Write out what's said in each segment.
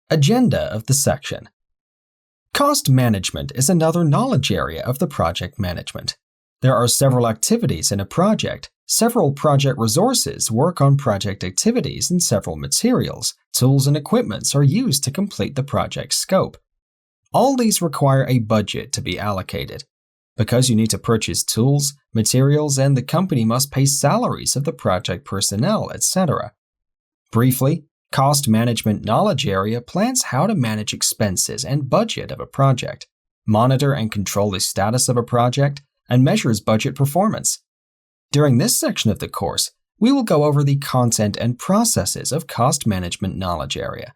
Agenda of the section. Cost management is another knowledge area of the project management. There are several activities in a project. Several project resources work on project activities, and several materials, tools, and equipments are used to complete the project scope. All these require a budget to be allocated. Because you need to purchase tools, materials, and the company must pay salaries of the project personnel, etc. Briefly, cost management knowledge area plans how to manage expenses and budget of a project, monitor and control the status of a project, and measures budget performance. During this section of the course, we will go over the content and processes of cost management knowledge area.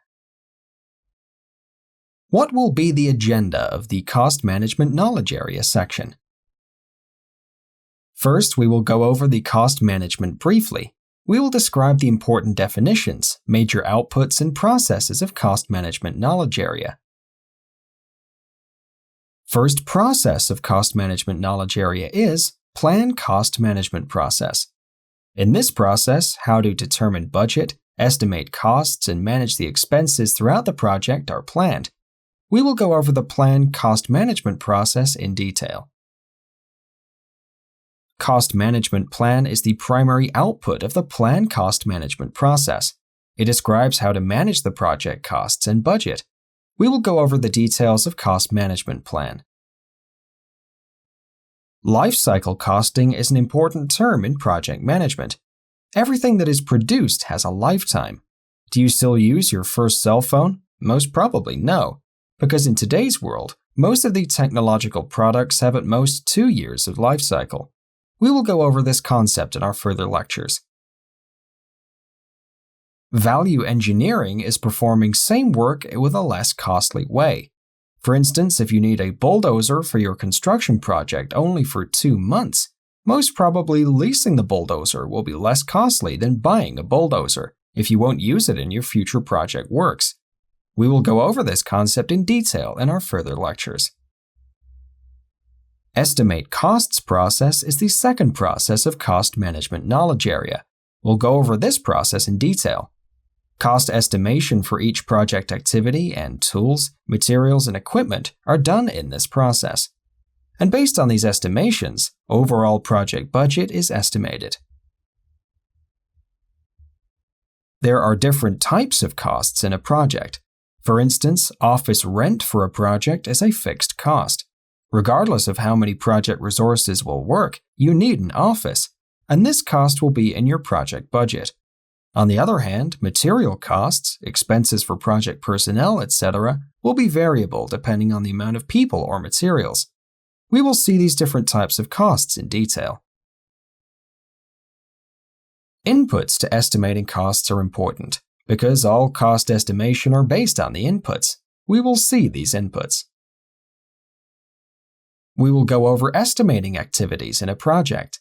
What will be the agenda of the cost management knowledge area section? First, we will go over the cost management briefly. We will describe the important definitions, major outputs, and processes of cost management knowledge area. First process of cost management knowledge area is plan cost management process. In this process, how to determine budget, estimate costs, and manage the expenses throughout the project are planned. We will go over the plan cost management process in detail. Cost management plan is the primary output of the plan cost management process. It describes how to manage the project costs and budget. We will go over the details of cost management plan. Life cycle costing is an important term in project management. Everything that is produced has a lifetime. Do you still use your first cell phone? Most probably no, because in today's world, most of the technological products have at most 2 years of life cycle. We will go over this concept in our further lectures. Value engineering is performing same work with a less costly way. For instance, if you need a bulldozer for your construction project only for 2 months, most probably leasing the bulldozer will be less costly than buying a bulldozer if you won't use it in your future project works. We will go over this concept in detail in our further lectures. Estimate costs process is the second process of cost management knowledge area. We'll go over this process in detail. Cost estimation for each project activity and tools, materials, and equipment are done in this process. And based on these estimations, overall project budget is estimated. There are different types of costs in a project. For instance, office rent for a project is a fixed cost. Regardless of how many project resources will work, you need an office, and this cost will be in your project budget. On the other hand, material costs, expenses for project personnel, etc., will be variable depending on the amount of people or materials. We will see these different types of costs in detail. Inputs to estimating costs are important, because all cost estimation are based on the inputs. We will see these inputs. We will go over estimating activities in a project.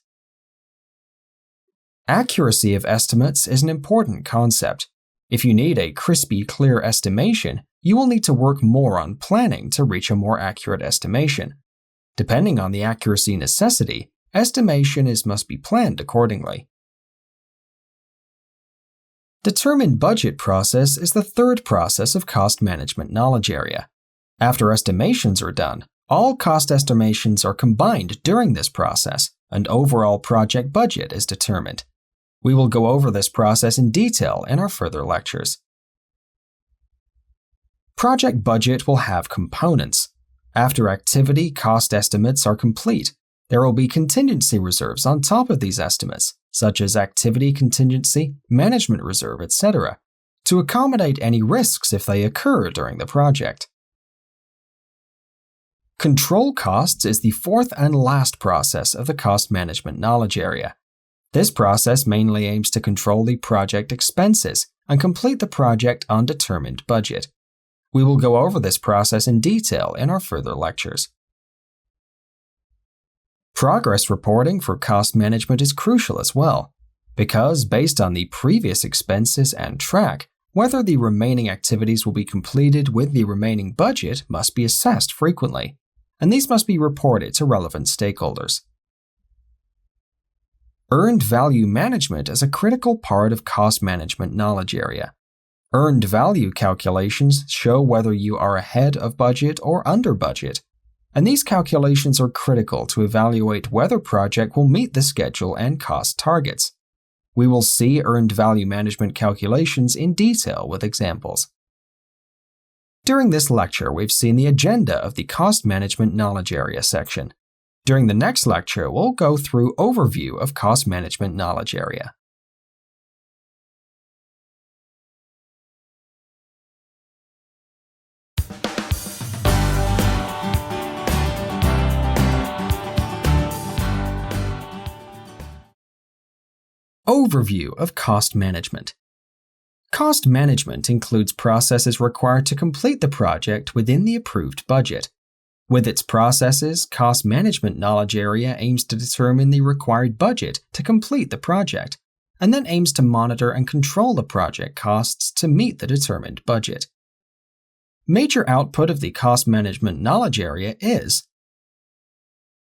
Accuracy of estimates is an important concept. If you need a crispy, clear estimation, you will need to work more on planning to reach a more accurate estimation. Depending on the accuracy necessity, estimation must be planned accordingly. Determine budget process is the third process of cost management knowledge area. After estimations are done, all cost estimations are combined during this process, and overall project budget is determined. We will go over this process in detail in our further lectures. Project budget will have components. After activity cost estimates are complete, there will be contingency reserves on top of these estimates, such as activity contingency, management reserve, etc., to accommodate any risks if they occur during the project. Control costs is the fourth and last process of the cost management knowledge area. This process mainly aims to control the project expenses and complete the project on determined budget. We will go over this process in detail in our further lectures. Progress reporting for cost management is crucial as well, because based on the previous expenses and track, whether the remaining activities will be completed with the remaining budget must be assessed frequently, and these must be reported to relevant stakeholders. Earned value management is a critical part of cost management knowledge area. Earned value calculations show whether you are ahead of budget or under budget, and these calculations are critical to evaluate whether a project will meet the schedule and cost targets. We will see earned value management calculations in detail with examples. During this lecture, we've seen the agenda of the Cost Management Knowledge Area section. During the next lecture, we'll go through overview of Cost Management Knowledge Area. Overview of cost management. Cost management includes processes required to complete the project within the approved budget. With its processes, Cost Management Knowledge Area aims to determine the required budget to complete the project, and then aims to monitor and control the project costs to meet the determined budget. Major output of the Cost Management Knowledge Area is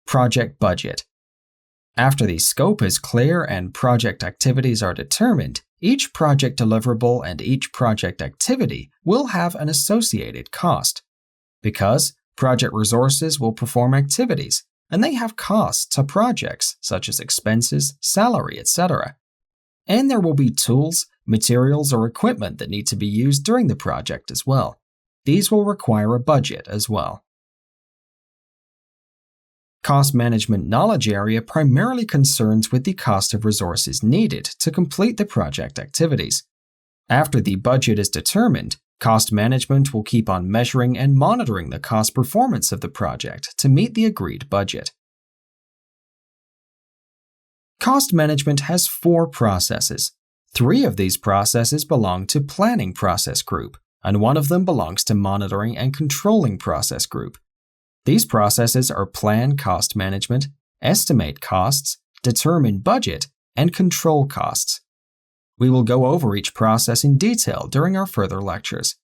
project budget. After the scope is clear and project activities are determined, each project deliverable and each project activity will have an associated cost. Because project resources will perform activities, and they have costs to projects such as expenses, salary, etc. And there will be tools, materials, or equipment that need to be used during the project as well. These will require a budget as well. Cost Management Knowledge Area primarily concerns with the cost of resources needed to complete the project activities. After the budget is determined, cost management will keep on measuring and monitoring the cost performance of the project to meet the agreed budget. Cost management has 4 processes. 3 of these processes belong to Planning Process Group, and 1 of them belongs to Monitoring and Controlling Process Group. These processes are Plan Cost Management, Estimate Costs, Determine Budget, and Control Costs. We will go over each process in detail during our further lectures.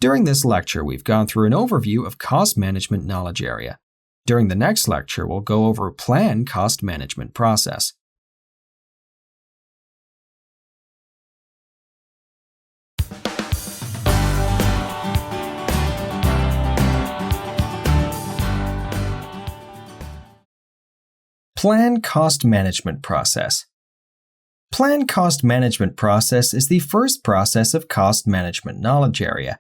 During this lecture, we've gone through an overview of Cost Management Knowledge Area. During the next lecture, we'll go over Plan Cost Management Process. Plan Cost Management Process. Plan Cost Management Process is the first process of Cost Management Knowledge Area.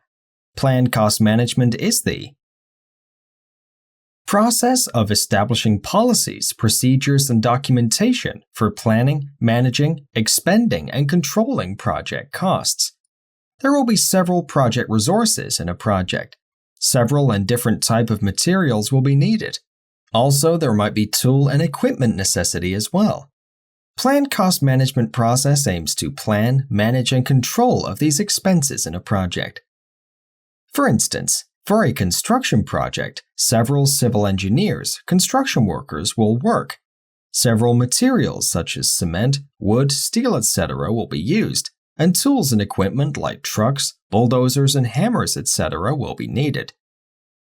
Plan Cost Management is the process of establishing policies, procedures, and documentation for planning, managing, expending, and controlling project costs. There will be several project resources in a project. Several and different type of materials will be needed. Also, there might be tool and equipment necessity as well. Plan Cost Management Process aims to plan, manage, and control of these expenses in a project. For instance, for a construction project, several civil engineers, construction workers will work. Several materials such as cement, wood, steel, etc. will be used, and tools and equipment like trucks, bulldozers, and hammers, etc. will be needed.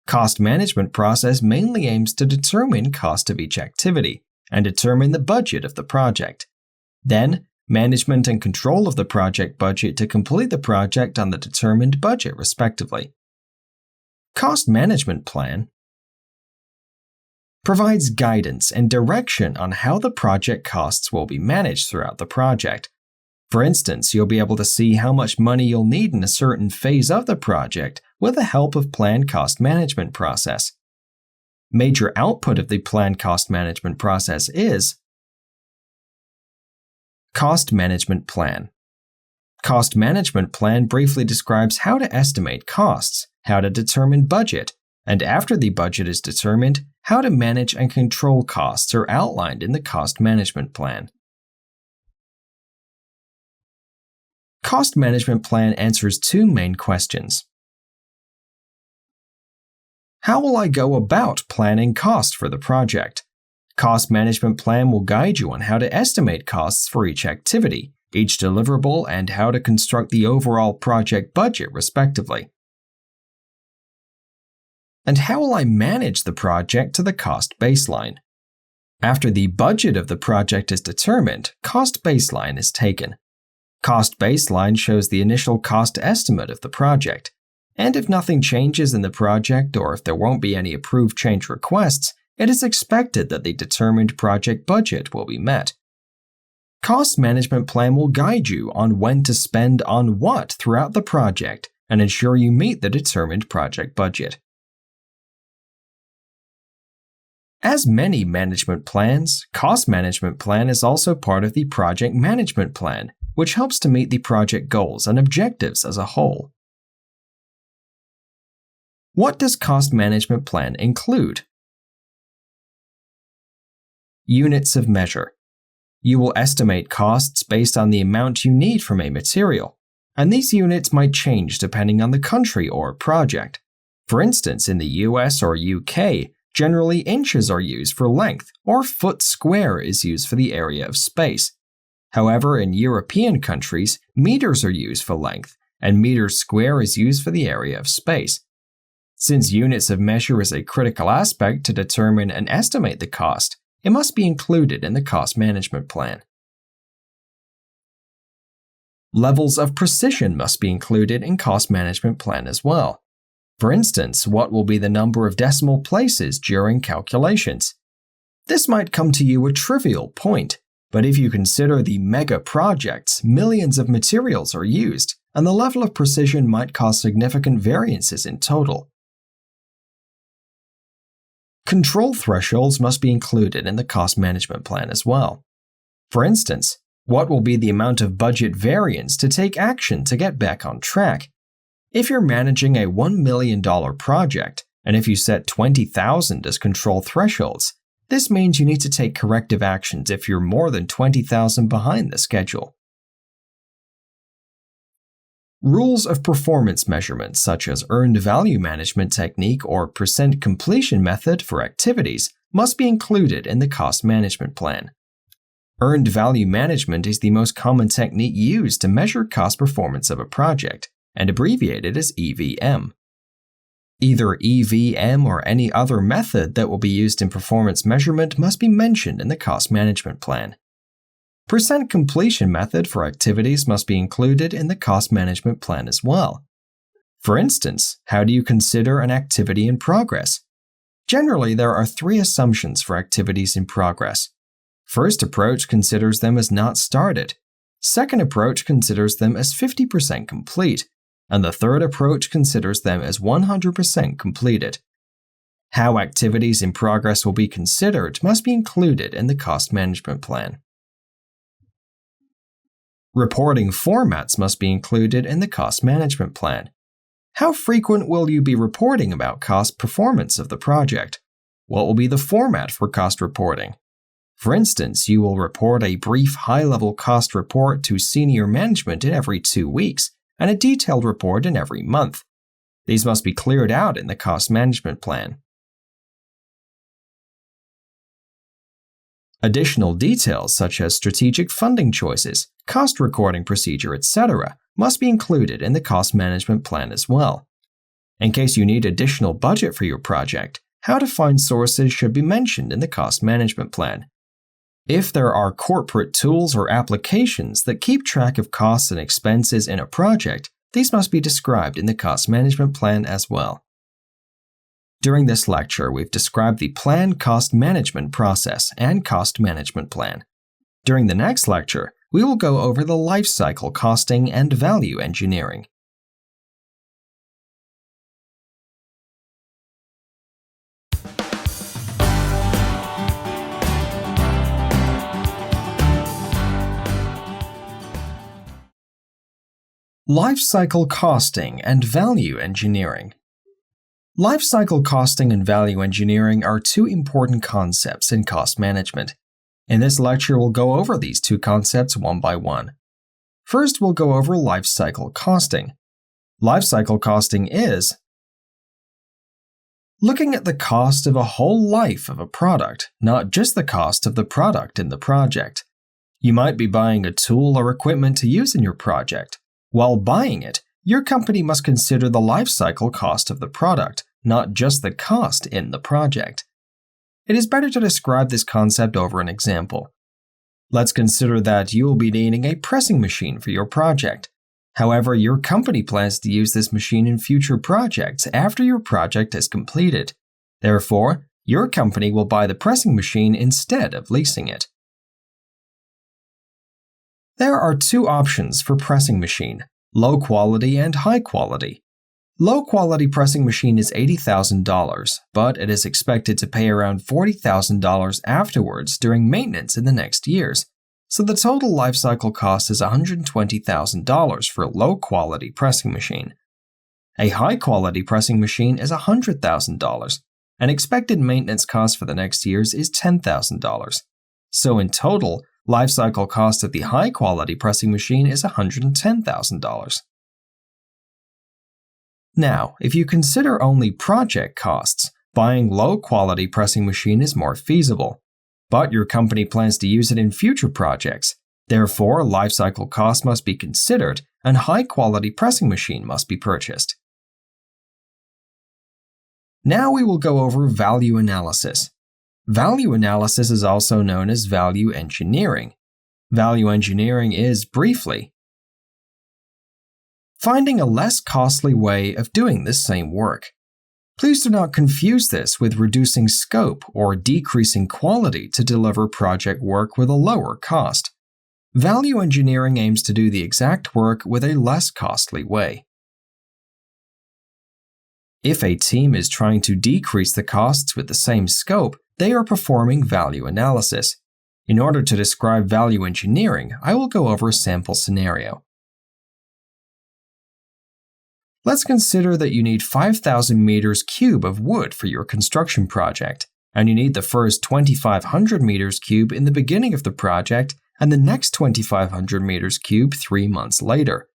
Cost management process mainly aims to determine cost of each activity and determine the budget of the project. Then, management and control of the project budget to complete the project on the determined budget respectively. Cost management plan provides guidance and direction on how the project costs will be managed throughout the project. For instance, you'll be able to see how much money you'll need in a certain phase of the project with the help of Plan Cost Management Process. Major output of the Plan Cost Management Process is Cost Management Plan. Cost Management Plan briefly describes how to estimate costs, how to determine budget, and after the budget is determined, how to manage and control costs are outlined in the Cost Management Plan. Cost Management Plan answers 2 main questions. How will I go about planning cost for the project? Cost Management Plan will guide you on how to estimate costs for each activity, each deliverable, and how to construct the overall project budget respectively. And how will I manage the project to the cost baseline? After the budget of the project is determined, cost baseline is taken. Cost baseline shows the initial cost estimate of the project, and if nothing changes in the project or if there won't be any approved change requests, it is expected that the determined project budget will be met. Cost management plan will guide you on when to spend on what throughout the project and ensure you meet the determined project budget. As many management plans, cost management plan is also part of the project management plan, which helps to meet the project goals and objectives as a whole. What does cost management plan include? Units of measure. You will estimate costs based on the amount you need from a material, and these units might change depending on the country or project. For instance, in the US or UK, generally inches are used for length, or foot square is used for the area of space. However, in European countries, meters are used for length, and meters square is used for the area of space. Since units of measure is a critical aspect to determine and estimate the cost, it must be included in the cost management plan. Levels of precision must be included in cost management plan as well. For instance, what will be the number of decimal places during calculations? This might come to you a trivial point, but if you consider the mega projects, millions of materials are used, and the level of precision might cause significant variances in total. Control thresholds must be included in the cost management plan as well. For instance, what will be the amount of budget variance to take action to get back on track? If you're managing a $1 million project, and if you set 20,000 as control thresholds, this means you need to take corrective actions if you're more than 20,000 behind the schedule. Rules of performance measurements such as earned value management technique or percent completion method for activities must be included in the cost management plan. Earned value management is the most common technique used to measure cost performance of a project, and abbreviated as EVM. Either EVM or any other method that will be used in performance measurement must be mentioned in the cost management plan. Percent completion method for activities must be included in the cost management plan as well. For instance, how do you consider an activity in progress? Generally, there are 3 assumptions for activities in progress. First approach considers them as not started. Second approach considers them as 50% complete. And the third approach considers them as 100% completed. How activities in progress will be considered must be included in the cost management plan. Reporting formats must be included in the cost management plan. How frequent will you be reporting about cost performance of the project? What will be the format for cost reporting? For instance, you will report a brief high-level cost report to senior management in every 2 weeks, and a detailed report in every month. These must be cleared out in the cost management plan. Additional details such as strategic funding choices, cost recording procedure, etc. must be included in the cost management plan as well. In case you need additional budget for your project, how to find sources should be mentioned in the cost management plan. If there are corporate tools or applications that keep track of costs and expenses in a project, these must be described in the cost management plan as well. During this lecture, we've described the plan cost management process and cost management plan. During the next lecture, we will go over the life cycle costing and value engineering. Life cycle costing and value engineering. Life cycle costing and value engineering are 2 important concepts in cost management. In this lecture, we'll go over these 2 concepts one by one. First, we'll go over life cycle costing. Life cycle costing is looking at the cost of a whole life of a product, not just the cost of the product in the project. You might be buying a tool or equipment to use in your project. While buying it, your company must consider the life cycle cost of the product, not just the cost in the project. It is better to describe this concept over an example. Let's consider that you will be needing a pressing machine for your project. However, your company plans to use this machine in future projects after your project is completed. Therefore, your company will buy the pressing machine instead of leasing it. There are two options for pressing machine: low quality and high quality. Low quality pressing machine is $80,000, but it is expected to pay around $40,000 afterwards during maintenance in the next years, so the total lifecycle cost is $120,000 for a low quality pressing machine. A high quality pressing machine is $100,000, and expected maintenance cost for the next years is $10,000. So in total, lifecycle cost of the high-quality pressing machine is $110,000. Now, if you consider only project costs, buying low-quality pressing machine is more feasible. But your company plans to use it in future projects. Therefore, lifecycle cost must be considered and high-quality pressing machine must be purchased. Now we will go over value analysis. Value analysis is also known as value engineering. Value engineering is, briefly, finding a less costly way of doing the same work. Please do not confuse this with reducing scope or decreasing quality to deliver project work with a lower cost. Value engineering aims to do the exact work with a less costly way. If a team is trying to decrease the costs with the same scope, they are performing value analysis. In order to describe value engineering, I will go over a sample scenario. Let's consider that you need 5,000 meters cube of wood for your construction project, and you need the first 2,500 meters cube in the beginning of the project and the next 2,500 meters cube 3 months later.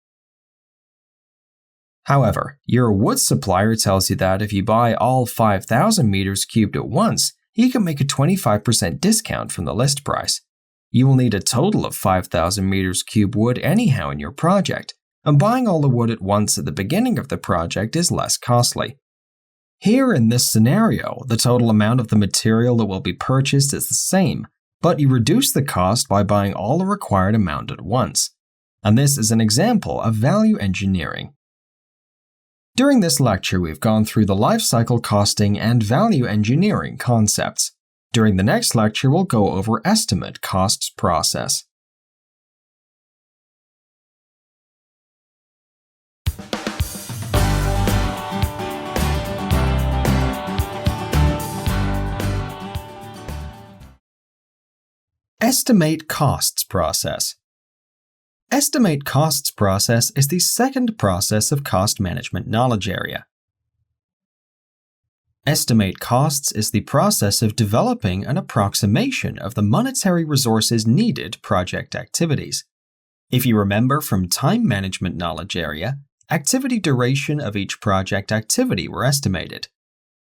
However, your wood supplier tells you that if you buy all 5,000 meters cubed at once, he can make a 25% discount from the list price. You will need a total of 5,000 meters cube wood anyhow in your project, and buying all the wood at once at the beginning of the project is less costly. Here in this scenario, the total amount of the material that will be purchased is the same, but you reduce the cost by buying all the required amount at once. And this is an example of value engineering. During this lecture, we've gone through the life cycle costing and value engineering concepts. During the next lecture, we'll go over estimate costs process. Estimate costs process. Estimate costs process is the second process of cost management knowledge area. Estimate costs is the process of developing an approximation of the monetary resources needed project activities. If you remember from time management knowledge area, activity duration of each project activity were estimated.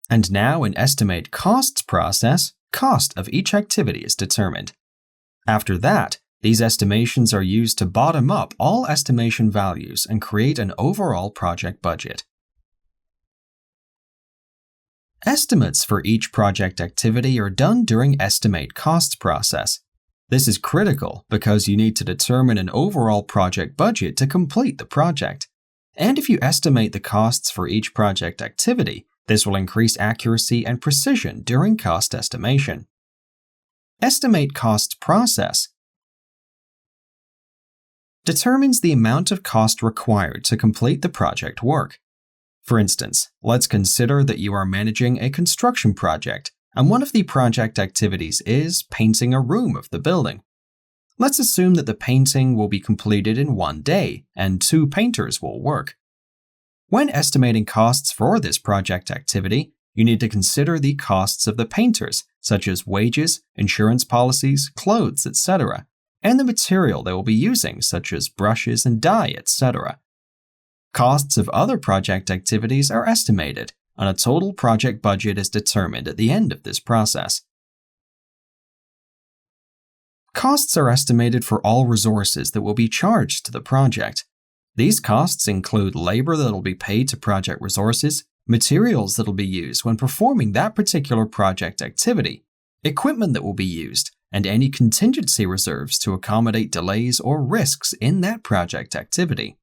And now in estimate costs process, cost of each activity is determined. After that, these estimations are used to bottom up all estimation values and create an overall project budget. Estimates for each project activity are done during estimate costs process. This is critical because you need to determine an overall project budget to complete the project. And if you estimate the costs for each project activity, this will increase accuracy and precision during cost estimation. Estimate costs process determines the amount of cost required to complete the project work. For instance, let's consider that you are managing a construction project, and one of the project activities is painting a room of the building. Let's assume that the painting will be completed in 1 day, and 2 painters will work. When estimating costs for this project activity, you need to consider the costs of the painters, such as wages, insurance policies, clothes, etc., and the material they will be using, such as brushes and dye, etc. Costs of other project activities are estimated, and a total project budget is determined at the end of this process. Costs are estimated for all resources that will be charged to the project. These costs include labor that will be paid to project resources, materials that will be used when performing that particular project activity, equipment that will be used, and any contingency reserves to accommodate delays or risks in that project activity.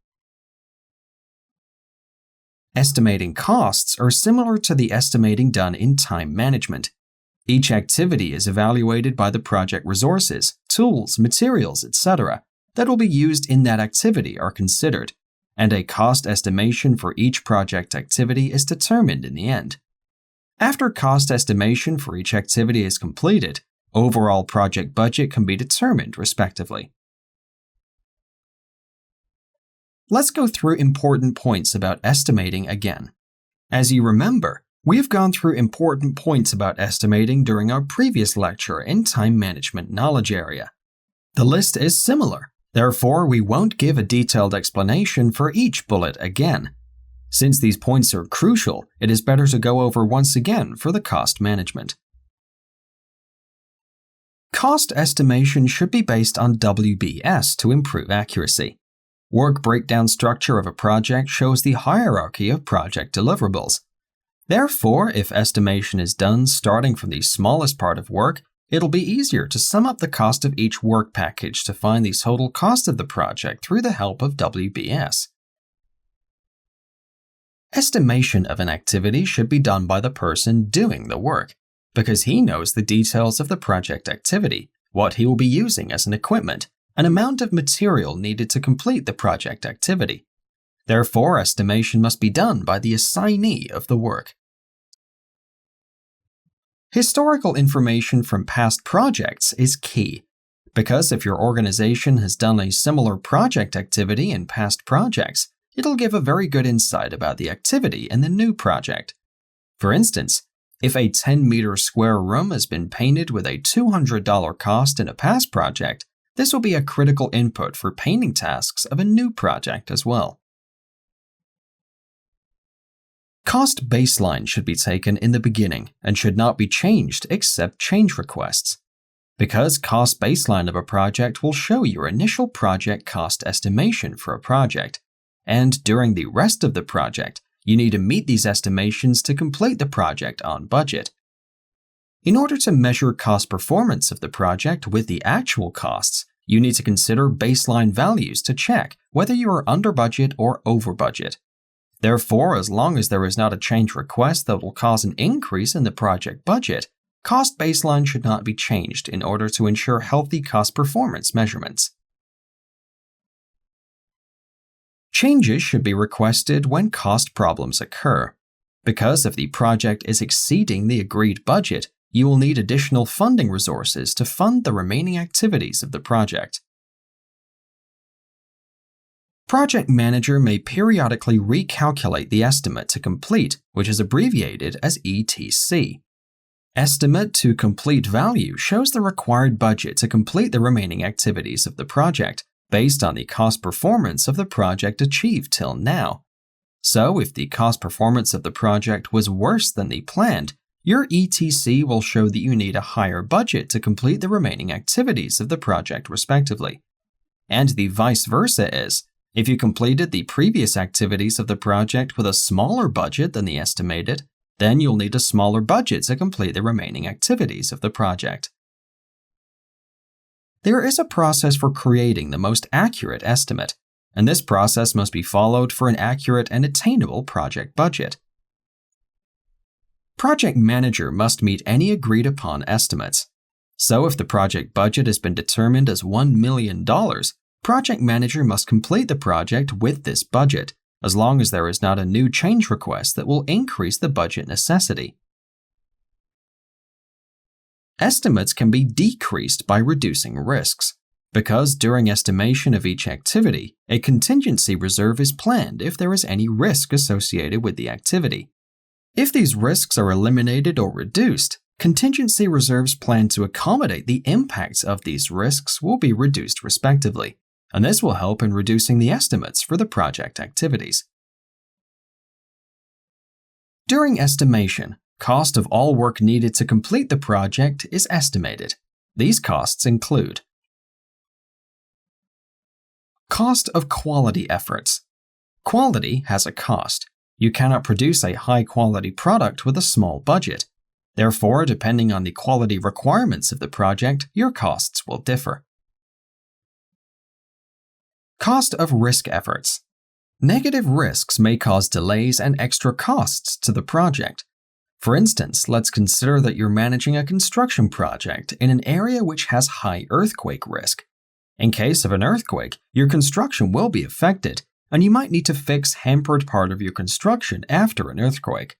Estimating costs are similar to the estimating done in time management. Each activity is evaluated by the project resources, tools, materials, etc. that will be used in that activity are considered, and a cost estimation for each project activity is determined in the end. After cost estimation for each activity is completed, overall project budget can be determined respectively. Let's go through important points about estimating again. As you remember, we have gone through important points about estimating during our previous lecture in time management knowledge area. The list is similar, therefore we won't give a detailed explanation for each bullet again. Since these points are crucial, it is better to go over once again for the cost management. Cost estimation should be based on WBS to improve accuracy. Work breakdown structure of a project shows the hierarchy of project deliverables. Therefore, if estimation is done starting from the smallest part of work, it'll be easier to sum up the cost of each work package to find the total cost of the project through the help of WBS. Estimation of an activity should be done by the person doing the work, because he knows the details of the project activity, what he will be using as an equipment, an amount of material needed to complete the project activity. Therefore, estimation must be done by the assignee of the work. Historical information from past projects is key, because if your organization has done a similar project activity in past projects, it'll give a very good insight about the activity in the new project. For instance, if a 10-meter square room has been painted with a $200 cost in a past project, this will be a critical input for painting tasks of a new project as well. Cost baseline should be taken in the beginning and should not be changed except change requests. Because cost baseline of a project will show your initial project cost estimation for a project, and during the rest of the project, you need to meet these estimations to complete the project on budget. In order to measure cost performance of the project with the actual costs, you need to consider baseline values to check whether you are under budget or over budget. Therefore, as long as there is not a change request that will cause an increase in the project budget, cost baseline should not be changed in order to ensure healthy cost performance measurements. Changes should be requested when cost problems occur, because if the project is exceeding the agreed budget, you will need additional funding resources to fund the remaining activities of the project. Project manager may periodically recalculate the estimate to complete, which is abbreviated as ETC. Estimate to complete value shows the required budget to complete the remaining activities of the project, based on the cost performance of the project achieved till now. So, if the cost performance of the project was worse than the planned, your ETC will show that you need a higher budget to complete the remaining activities of the project respectively. And the vice versa is, if you completed the previous activities of the project with a smaller budget than the estimated, then you'll need a smaller budget to complete the remaining activities of the project. There is a process for creating the most accurate estimate, and this process must be followed for an accurate and attainable project budget. Project manager must meet any agreed upon estimates. So if the project budget has been determined as $1 million, project manager must complete the project with this budget, as long as there is not a new change request that will increase the budget necessity. Estimates can be decreased by reducing risks, because during estimation of each activity, a contingency reserve is planned if there is any risk associated with the activity. If these risks are eliminated or reduced, contingency reserves planned to accommodate the impacts of these risks will be reduced respectively, and this will help in reducing the estimates for the project activities. During estimation, cost of all work needed to complete the project is estimated. These costs include cost of quality efforts. Quality has a cost. You cannot produce a high-quality product with a small budget. Therefore, depending on the quality requirements of the project, your costs will differ. Cost of risk efforts. Negative risks may cause delays and extra costs to the project. For instance, let's consider that you're managing a construction project in an area which has high earthquake risk. In case of an earthquake, your construction will be affected, and you might need to fix hampered part of your construction after an earthquake.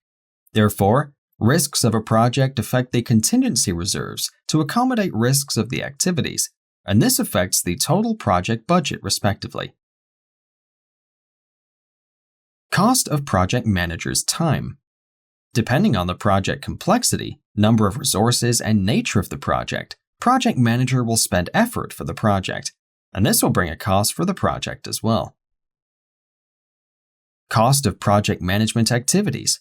Therefore, risks of a project affect the contingency reserves to accommodate risks of the activities, and this affects the total project budget respectively. Cost of project manager's time. Depending on the project complexity, number of resources, and nature of the project manager will spend effort for the project, and this will bring a cost for the project as well. Cost of project management activities.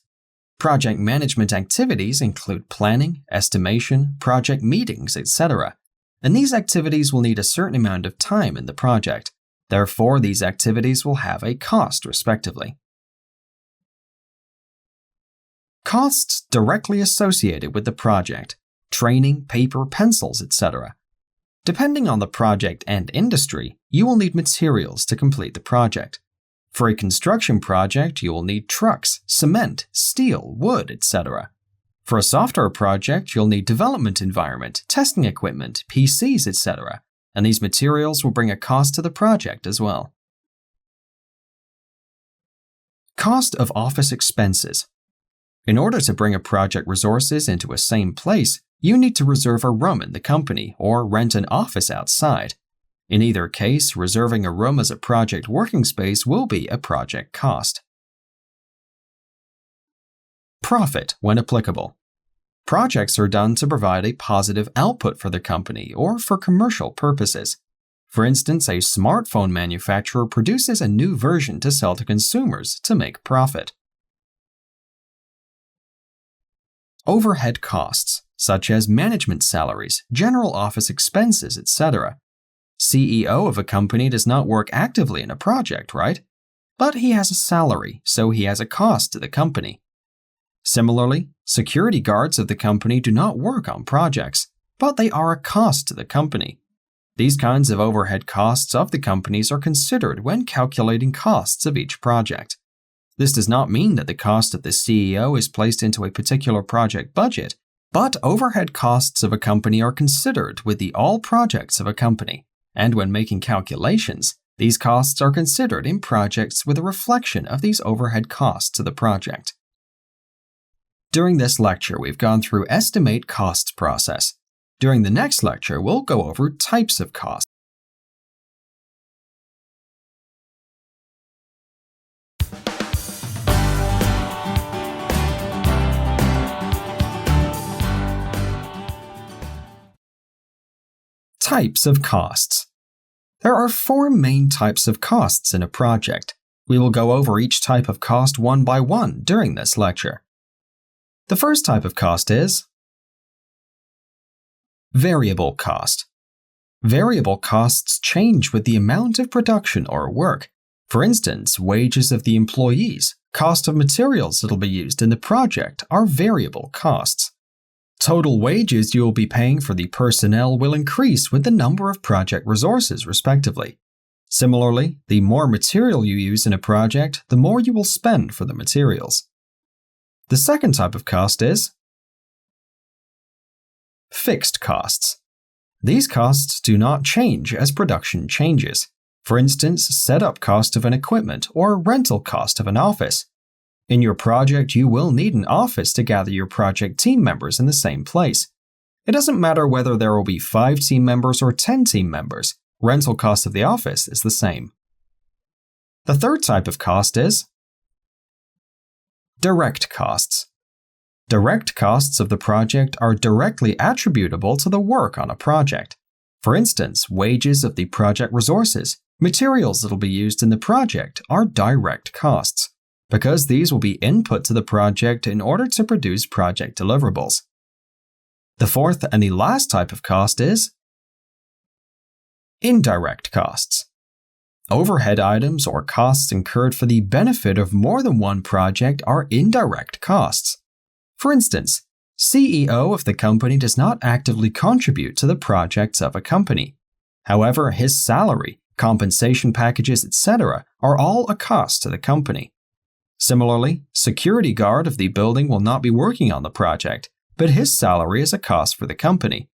Project management activities include planning, estimation, project meetings, etc. And these activities will need a certain amount of time in the project. Therefore, these activities will have a cost respectively. Costs directly associated with the project. Training, paper, pencils, etc. Depending on the project and industry, you will need materials to complete the project. For a construction project, you will need trucks, cement, steel, wood, etc. For a software project, you'll need development environment, testing equipment, PCs, etc. And these materials will bring a cost to the project as well. Cost of office expenses. In order to bring a project resources into a same place, you need to reserve a room in the company or rent an office outside. In either case, reserving a room as a project working space will be a project cost. Profit when applicable. Projects are done to provide a positive output for the company or for commercial purposes. For instance, a smartphone manufacturer produces a new version to sell to consumers to make profit. Overhead costs, such as management salaries, general office expenses, etc. CEO of a company does not work actively in a project, right? But he has a salary, so he has a cost to the company. Similarly, security guards of the company do not work on projects, but they are a cost to the company. These kinds of overhead costs of the companies are considered when calculating costs of each project. This does not mean that the cost of the CEO is placed into a particular project budget, but overhead costs of a company are considered with the all projects of a company, and when making calculations, these costs are considered in projects with a reflection of these overhead costs to the project. During this lecture, we've gone through estimate costs process. During the next lecture, we'll go over types of costs. Types of costs. There are 4 main types of costs in a project. We will go over each type of cost one by one during this lecture. The first type of cost is variable cost. Variable costs change with the amount of production or work. For instance, wages of the employees, cost of materials that will be used in the project are variable costs. Total wages you will be paying for the personnel will increase with the number of project resources, respectively. Similarly, the more material you use in a project, the more you will spend for the materials. The second type of cost is fixed costs. These costs do not change as production changes. For instance, setup cost of an equipment or rental cost of an office. In your project, you will need an office to gather your project team members in the same place. It doesn't matter whether there will be 5 team members or 10 team members, rental cost of the office is the same. The third type of cost is direct costs. Direct costs of the project are directly attributable to the work on a project. For instance, wages of the project resources, materials that will be used in the project are direct costs, because these will be input to the project in order to produce project deliverables. The fourth and the last type of cost is indirect costs. Overhead items or costs incurred for the benefit of more than one project are indirect costs. For instance, CEO of the company does not actively contribute to the projects of a company. However, his salary, compensation packages, etc. are all a cost to the company. Similarly, security guard of the building will not be working on the project, but his salary is a cost for the company.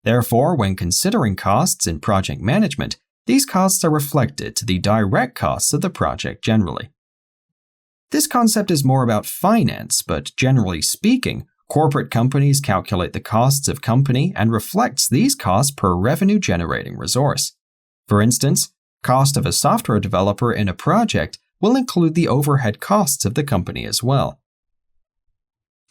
Therefore, when considering costs in project management, these costs are reflected to the direct costs of the project generally. This concept is more about finance, but generally speaking, corporate companies calculate the costs of company and reflects these costs per revenue-generating resource. For instance, cost of a software developer in a project will include the overhead costs of the company as well.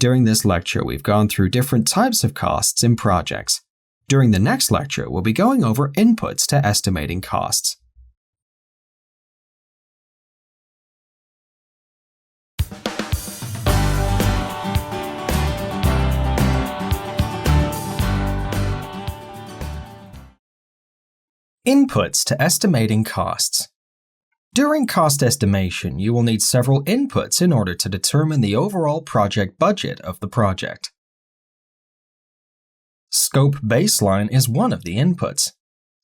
During this lecture, we've gone through different types of costs in projects. During the next lecture, we'll be going over inputs to estimating costs. Inputs to estimating costs. During cost estimation, you will need several inputs in order to determine the overall project budget of the project. Scope baseline is one of the inputs.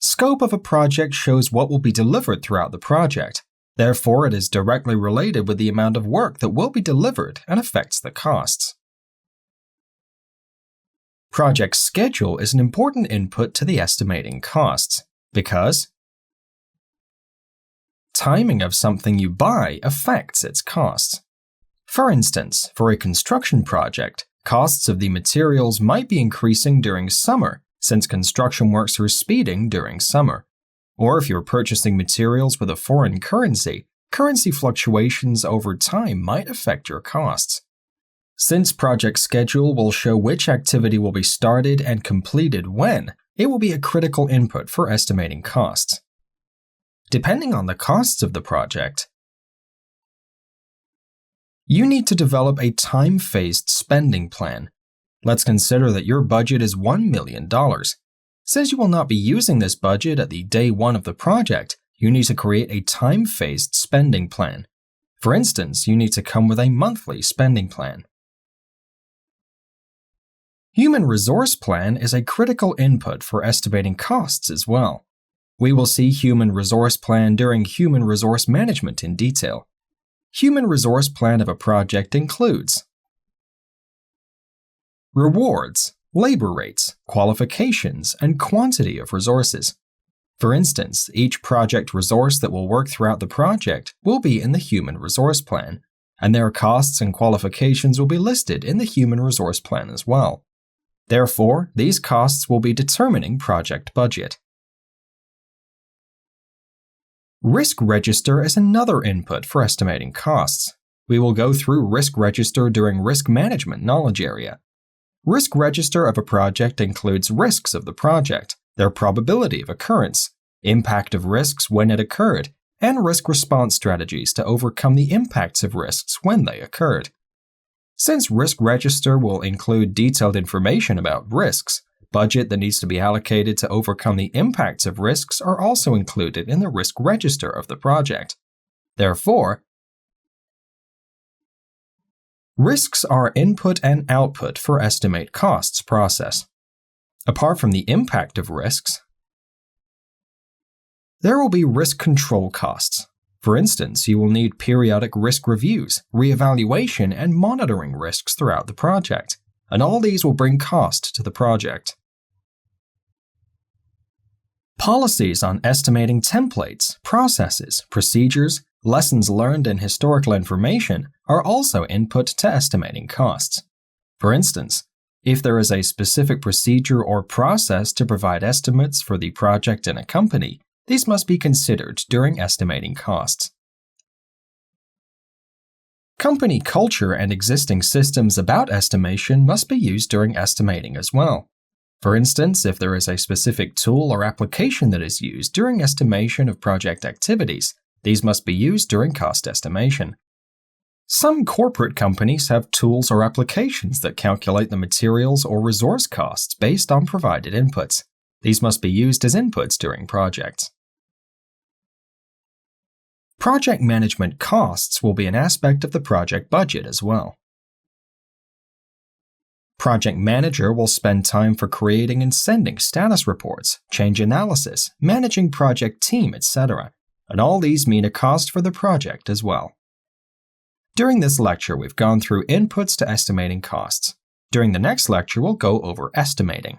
Scope of a project shows what will be delivered throughout the project. Therefore, it is directly related with the amount of work that will be delivered and affects the costs. Project schedule is an important input to the estimating costs because timing of something you buy affects its costs. For instance, for a construction project, costs of the materials might be increasing during summer since construction works are speeding during summer. Or if you're purchasing materials with a foreign currency, currency fluctuations over time might affect your costs. Since project schedule will show which activity will be started and completed when, it will be a critical input for estimating costs. Depending on the costs of the project, you need to develop a time-phased spending plan. Let's consider that your budget is $1 million. Since you will not be using this budget at the day one of the project, you need to create a time-phased spending plan. For instance, you need to come with a monthly spending plan. Human resource plan is a critical input for estimating costs as well. We will see human resource plan during human resource management in detail. Human resource plan of a project includes rewards, labor rates, qualifications, and quantity of resources. For instance, each project resource that will work throughout the project will be in the human resource plan, and their costs and qualifications will be listed in the human resource plan as well. Therefore, these costs will be determining project budget. Risk register is another input for estimating costs. We will go through risk register during risk management knowledge area. Risk register of a project includes risks of the project, their probability of occurrence, impact of risks when it occurred, and risk response strategies to overcome the impacts of risks when they occurred. Since risk register will include detailed information about risks, budget that needs to be allocated to overcome the impacts of risks are also included in the risk register of the project. Therefore, risks are input and output for estimate costs process. Apart from the impact of risks, there will be risk control costs. For instance, you will need periodic risk reviews, reevaluation, and monitoring risks throughout the project, and all these will bring cost to the project. Policies on estimating templates, processes, procedures, lessons learned, and historical information are also input to estimating costs. For instance, if there is a specific procedure or process to provide estimates for the project in a company, these must be considered during estimating costs. Company culture and existing systems about estimation must be used during estimating as well. For instance, if there is a specific tool or application that is used during estimation of project activities, these must be used during cost estimation. Some corporate companies have tools or applications that calculate the materials or resource costs based on provided inputs. These must be used as inputs during projects. Project management costs will be an aspect of the project budget as well. Project manager will spend time for creating and sending status reports, change analysis, managing project team, etc. And all these mean a cost for the project as well. During this lecture, we've gone through inputs to estimating costs. During the next lecture, we'll go over estimating.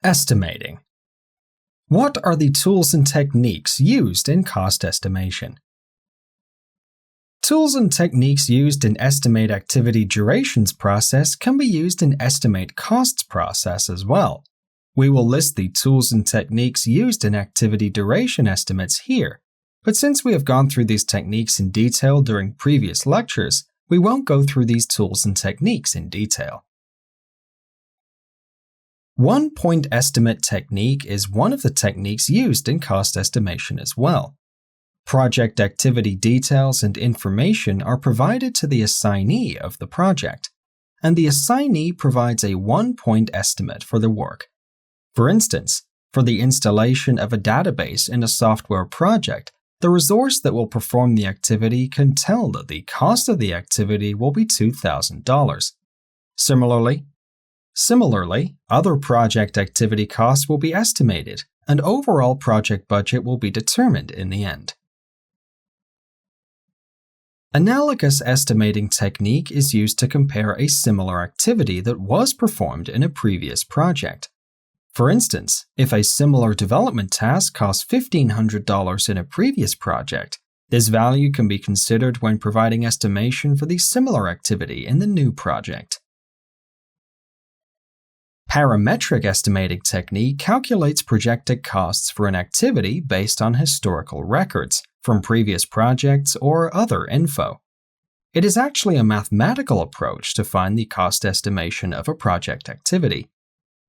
Estimating. What are the tools and techniques used in cost estimation? Tools and techniques used in estimate activity durations process can be used in estimate costs process as well. We will list the tools and techniques used in activity duration estimates here, but since we have gone through these techniques in detail during previous lectures, we won't go through these tools and techniques in detail. One-point estimate technique is one of the techniques used in cost estimation as well. Project activity details and information are provided to the assignee of the project, and the assignee provides a one-point estimate for the work. For instance, for the installation of a database in a software project, the resource that will perform the activity can tell that the cost of the activity will be $2,000. Similarly, other project activity costs will be estimated, and overall project budget will be determined in the end. Analogous estimating technique is used to compare a similar activity that was performed in a previous project. For instance, if a similar development task cost $1,500 in a previous project, this value can be considered when providing estimation for the similar activity in the new project. Parametric estimating technique calculates projected costs for an activity based on historical records from previous projects or other info. It is actually a mathematical approach to find the cost estimation of a project activity.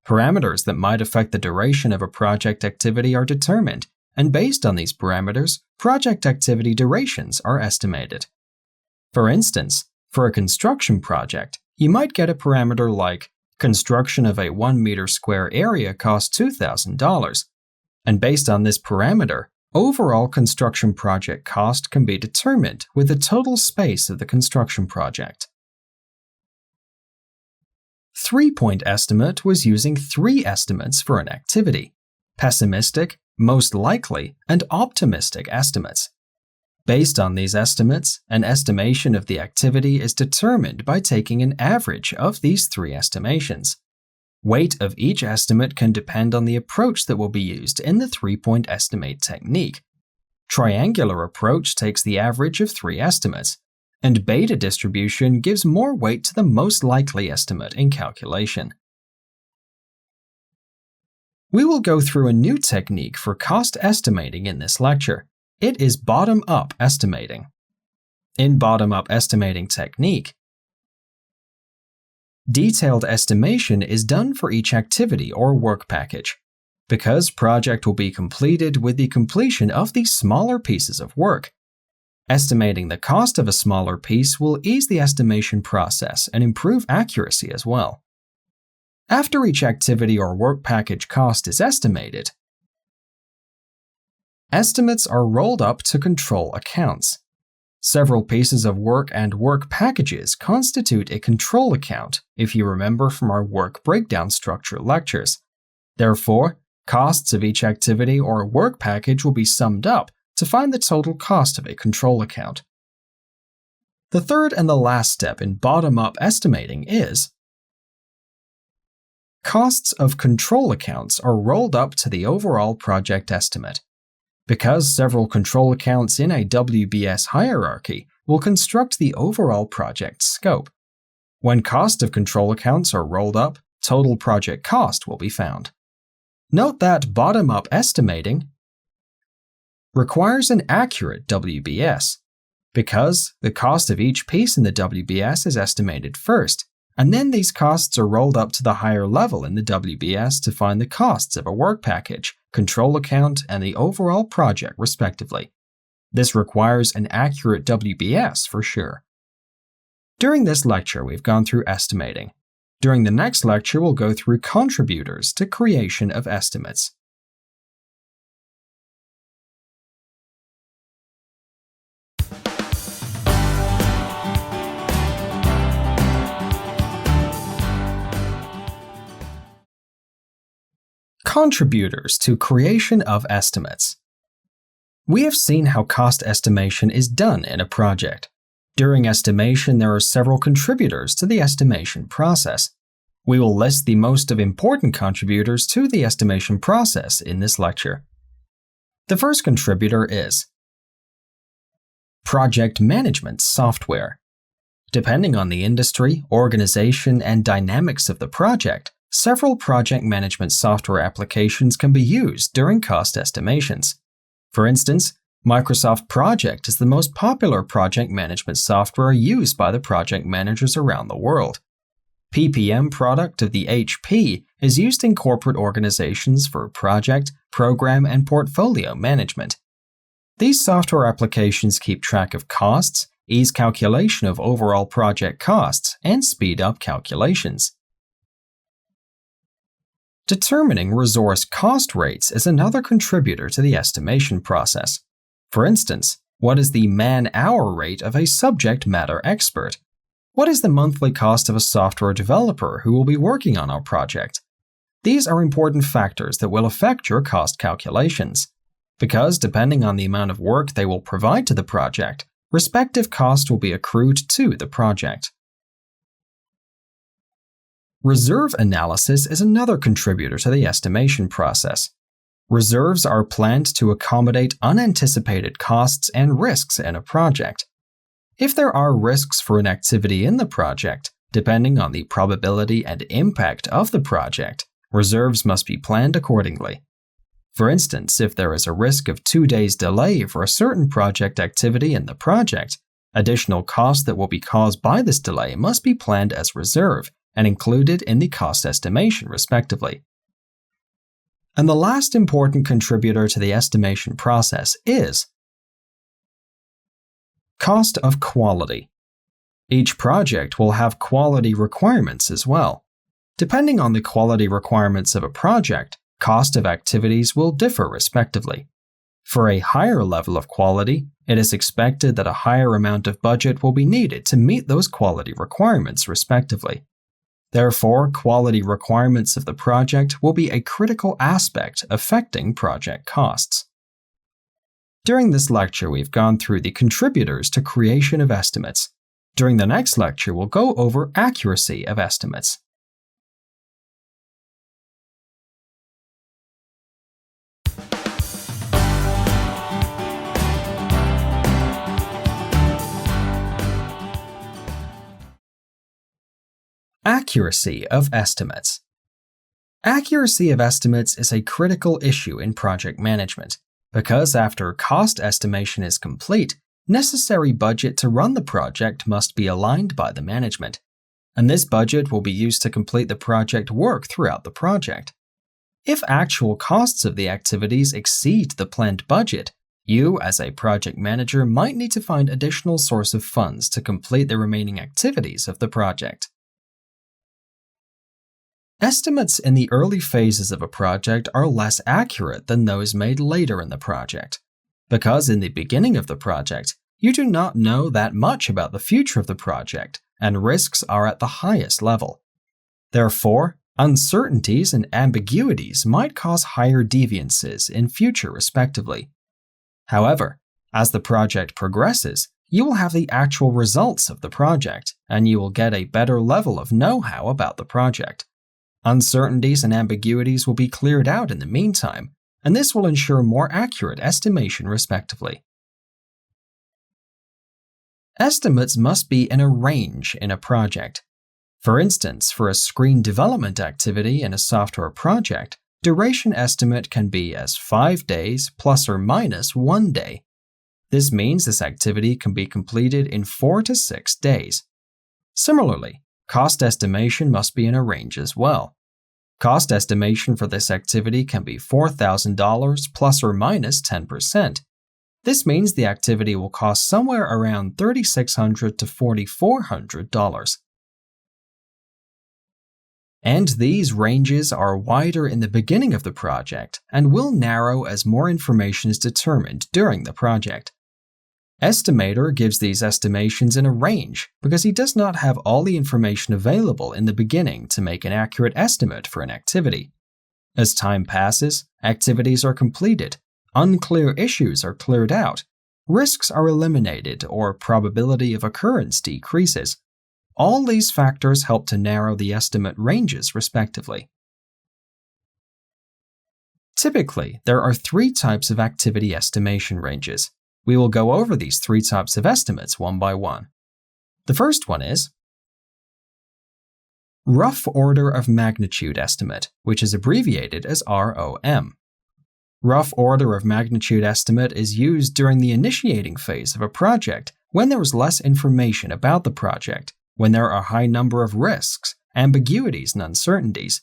Parameters that might affect the duration of a project activity are determined, and based on these parameters, project activity durations are estimated. For instance, for a construction project, you might get a parameter like construction of a 1 meter square area costs $2,000, and based on this parameter, overall construction project cost can be determined with the total space of the construction project. Three-point estimate was using three estimates for an activity: pessimistic, most likely, and optimistic estimates. Based on these estimates, an estimation of the activity is determined by taking an average of these three estimations. Weight of each estimate can depend on the approach that will be used in the three-point estimate technique. Triangular approach takes the average of three estimates, and beta distribution gives more weight to the most likely estimate in calculation. We will go through a new technique for cost estimating in this lecture. It is bottom-up estimating. In bottom-up estimating technique, detailed estimation is done for each activity or work package. Because project will be completed with the completion of these smaller pieces of work, estimating the cost of a smaller piece will ease the estimation process and improve accuracy as well. After each activity or work package cost is estimated, estimates are rolled up to control accounts. Several pieces of work and work packages constitute a control account, if you remember from our work breakdown structure lectures. Therefore, costs of each activity or work package will be summed up to find the total cost of a control account. The third and the last step in bottom-up estimating is costs of control accounts are rolled up to the overall project estimate. Because several control accounts in a WBS hierarchy will construct the overall project scope. When cost of control accounts are rolled up, total project cost will be found. Note that bottom-up estimating requires an accurate WBS, because the cost of each piece in the WBS is estimated first, and then these costs are rolled up to the higher level in the WBS to find the costs of a work package, control account, and the overall project respectively. This requires an accurate WBS for sure. During this lecture, we've gone through estimating. During the next lecture, we'll go through contributors to creation of estimates. Contributors to creation of estimates. We have seen how cost estimation is done in a project. During estimation, there are several contributors to the estimation process. We will list the most important contributors to the estimation process in this lecture. The first contributor is project management software. Depending on the industry, organization, and dynamics of the project, several project management software applications can be used during cost estimations. For instance, Microsoft Project is the most popular project management software used by the project managers around the world. PPM product of the HP is used in corporate organizations for project, program, and portfolio management. These software applications keep track of costs, ease calculation of overall project costs, and speed up calculations. Determining resource cost rates is another contributor to the estimation process. For instance, what is the man-hour rate of a subject matter expert? What is the monthly cost of a software developer who will be working on our project? These are important factors that will affect your cost calculations, because depending on the amount of work they will provide to the project, respective cost will be accrued to the project. Reserve analysis is another contributor to the estimation process. Reserves are planned to accommodate unanticipated costs and risks in a project. If there are risks for an activity in the project, depending on the probability and impact of the project, reserves must be planned accordingly. For instance, if there is a risk of 2 days delay for a certain project activity in the project, additional costs that will be caused by this delay must be planned as reserve and included in the cost estimation, respectively. And the last important contributor to the estimation process is cost of quality. Each project will have quality requirements as well. Depending on the quality requirements of a project, cost of activities will differ respectively. For a higher level of quality, it is expected that a higher amount of budget will be needed to meet those quality requirements respectively. Therefore, quality requirements of the project will be a critical aspect affecting project costs. During this lecture, we've gone through the contributors to creation of estimates. During the next lecture, we'll go over accuracy of estimates. Accuracy of estimates. Accuracy of estimates is a critical issue in project management, because after cost estimation is complete, necessary budget to run the project must be aligned by the management, and this budget will be used to complete the project work throughout the project. If actual costs of the activities exceed the planned budget, you, as a project manager, might need to find additional source of funds to complete the remaining activities of the project. Estimates in the early phases of a project are less accurate than those made later in the project, because in the beginning of the project, you do not know that much about the future of the project, and risks are at the highest level. Therefore, uncertainties and ambiguities might cause higher deviances in future respectively. However, as the project progresses, you will have the actual results of the project, and you will get a better level of know-how about the project. Uncertainties and ambiguities will be cleared out in the meantime, and this will ensure more accurate estimation respectively. Estimates must be in a range in a project. For instance, for a screen development activity in a software project, duration estimate can be as 5 days plus or minus 1 day. This means this activity can be completed in 4 to 6 days. Similarly, cost estimation must be in a range as well. Cost estimation for this activity can be $4,000 plus or minus 10%. This means the activity will cost somewhere around $3,600 to $4,400. And these ranges are wider in the beginning of the project and will narrow as more information is determined during the project. Estimator gives these estimations in a range because he does not have all the information available in the beginning to make an accurate estimate for an activity. As time passes, activities are completed, unclear issues are cleared out, risks are eliminated, or probability of occurrence decreases. All these factors help to narrow the estimate ranges respectively. Typically, there are 3 types of activity estimation ranges. We will go over these 3 types of estimates one by one. The first one is rough order of magnitude estimate, which is abbreviated as ROM. Rough order of magnitude estimate is used during the initiating phase of a project when there is less information about the project, when there are a high number of risks, ambiguities, and uncertainties.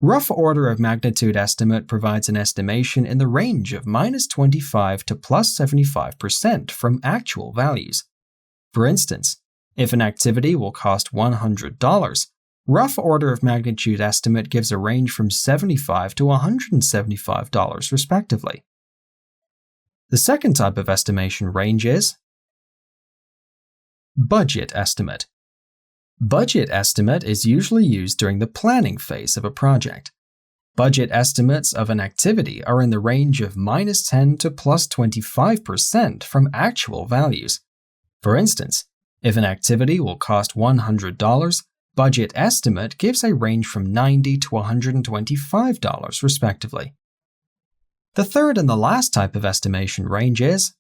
Rough order of magnitude estimate provides an estimation in the range of -25% to +75% from actual values. For instance, if an activity will cost $100, rough order of magnitude estimate gives a range from $75 to $175 respectively. The second type of estimation range is budget estimate. Budget estimate is usually used during the planning phase of a project. Budget estimates of an activity are in the range of -10% to +25% from actual values. For instance, if an activity will cost $100, budget estimate gives a range from $90 to $125 respectively. The third and the last type of estimation range is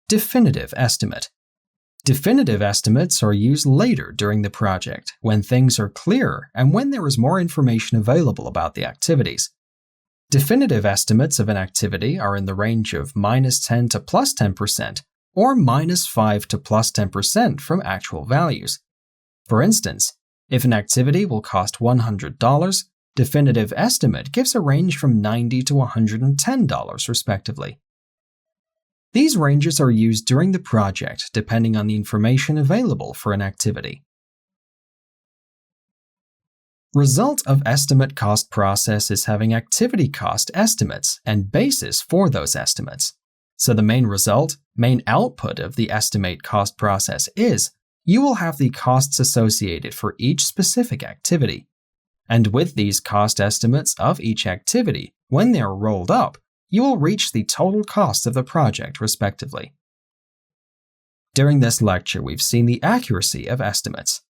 definitive estimate. Definitive estimates are used later during the project, when things are clearer and when there is more information available about the activities. Definitive estimates of an activity are in the range of -10% to +10% or -5% to +10% from actual values. For instance, if an activity will cost $100, definitive estimate gives a range from $90 to $110 respectively. These ranges are used during the project depending on the information available for an activity. Result of estimate cost process is having activity cost estimates and basis for those estimates. So the main result, main output of the estimate cost process is you will have the costs associated for each specific activity. And with these cost estimates of each activity, when they are rolled up, you will reach the total cost of the project respectively. During this lecture, we've seen the accuracy of estimates.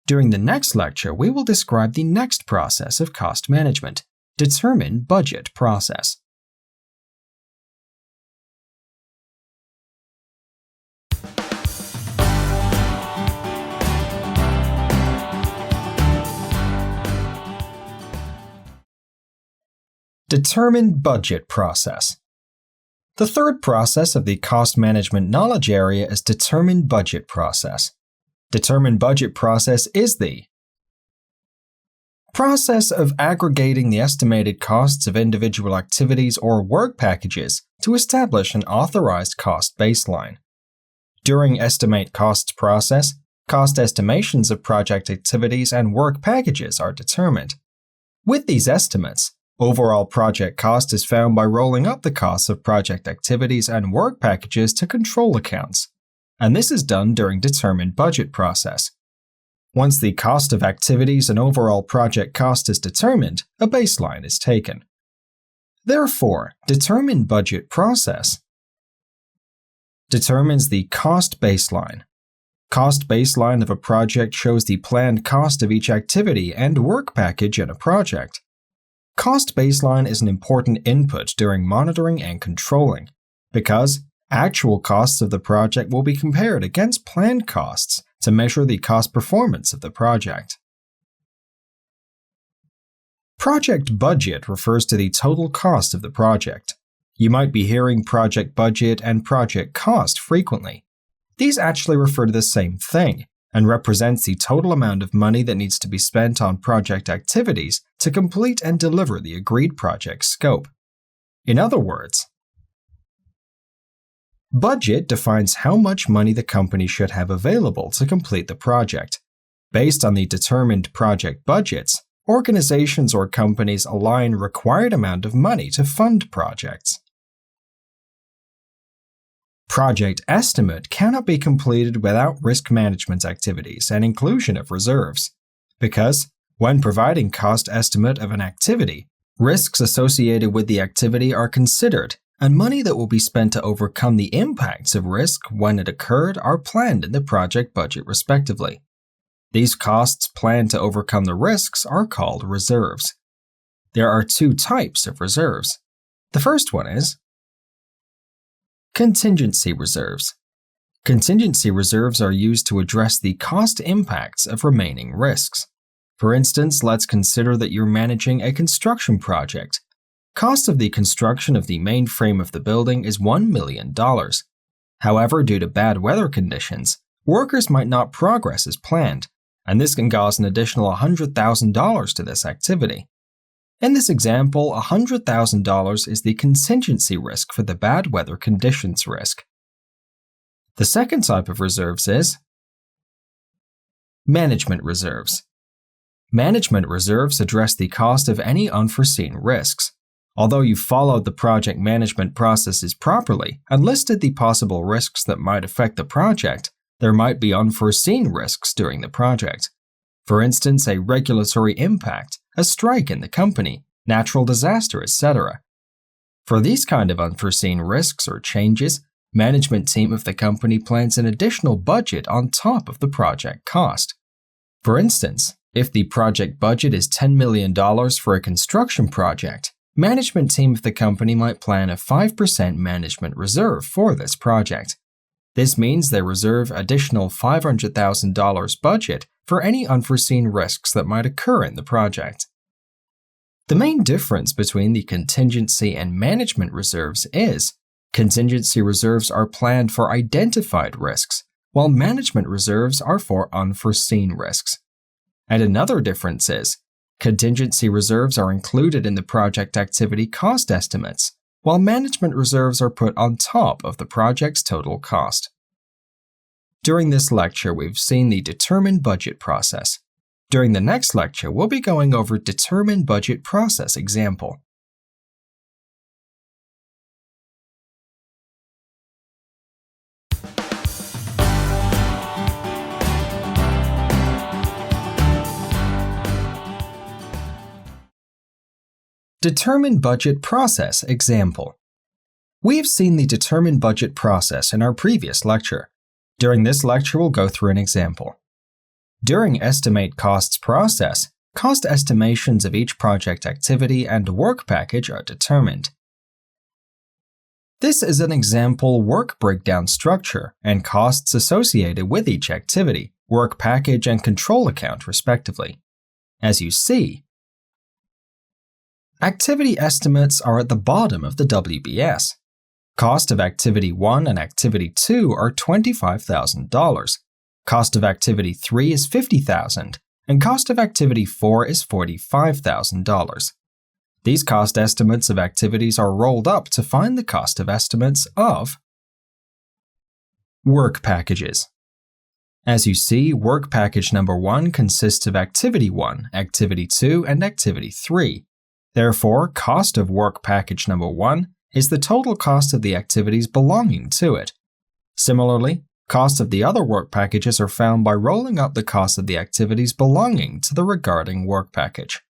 During the next lecture, we will describe the next process of cost management, determine budget process. Determine budget process. The third process of the cost management knowledge area is determine budget process. Determine budget process is the process of aggregating the estimated costs of individual activities or work packages to establish an authorized cost baseline. During estimate costs process, cost estimations of project activities and work packages are determined. With these estimates, overall project cost is found by rolling up the costs of project activities and work packages to control accounts, and this is done during determine budget process. Once the cost of activities and overall project cost is determined, a baseline is taken. Therefore, determine budget process determines the cost baseline. Cost baseline of a project shows the planned cost of each activity and work package in a project. Cost baseline is an important input during monitoring and controlling, because actual costs of the project will be compared against planned costs to measure the cost performance of the project. Project budget refers to the total cost of the project. You might be hearing project budget and project cost frequently. These actually refer to the same thing, and represents the total amount of money that needs to be spent on project activities to complete and deliver the agreed project scope. In other words, budget defines how much money the company should have available to complete the project. Based on the determined project budgets, organizations or companies align required amount of money to fund projects. Project estimate cannot be completed without risk management activities and inclusion of reserves, because when providing cost estimate of an activity, risks associated with the activity are considered, and money that will be spent to overcome the impacts of risk when it occurred are planned in the project budget respectively. These costs planned to overcome the risks are called reserves. There are two types of reserves. The first one is contingency reserves. Contingency reserves are used to address the cost impacts of remaining risks. For instance, let's consider that you're managing a construction project. Cost of the construction of the main frame of the building is $1 million. However, due to bad weather conditions, workers might not progress as planned, and this can cause an additional $100,000 to this activity. In this example, $100,000 is the contingency risk for the bad weather conditions risk. The second type of reserves is management reserves. Management reserves address the cost of any unforeseen risks. Although you followed the project management processes properly and listed the possible risks that might affect the project, there might be unforeseen risks during the project. For instance, a regulatory impact, a strike in the company, natural disaster, etc. For these kind of unforeseen risks or changes, management team of the company plans an additional budget on top of the project cost. For instance, if the project budget is $10 million for a construction project, management team of the company might plan a 5% management reserve for this project. This means they reserve additional $500,000 budget for any unforeseen risks that might occur in the project. The main difference between the contingency and management reserves is contingency reserves are planned for identified risks, while management reserves are for unforeseen risks. And another difference is contingency reserves are included in the project activity cost estimates, while management reserves are put on top of the project's total cost. During this lecture, we've seen the determine budget process. During the next lecture, we'll be going over determine budget process example. Determine budget process example. We've seen the determine budget process in our previous lecture. During this lecture, we'll go through an example. During estimate costs process, cost estimations of each project activity and work package are determined. This is an example work breakdown structure and costs associated with each activity, work package and control account respectively. As you see, activity estimates are at the bottom of the WBS. Cost of Activity 1 and Activity 2 are $25,000. Cost of Activity 3 is $50,000, and cost of Activity 4 is $45,000. These cost estimates of activities are rolled up to find the cost of estimates of work packages. As you see, work package number 1 consists of Activity 1, Activity 2, and Activity 3. Therefore, cost of work package number 1 is the total cost of the activities belonging to it. Similarly, costs of the other work packages are found by rolling up the cost of the activities belonging to the regarding work package.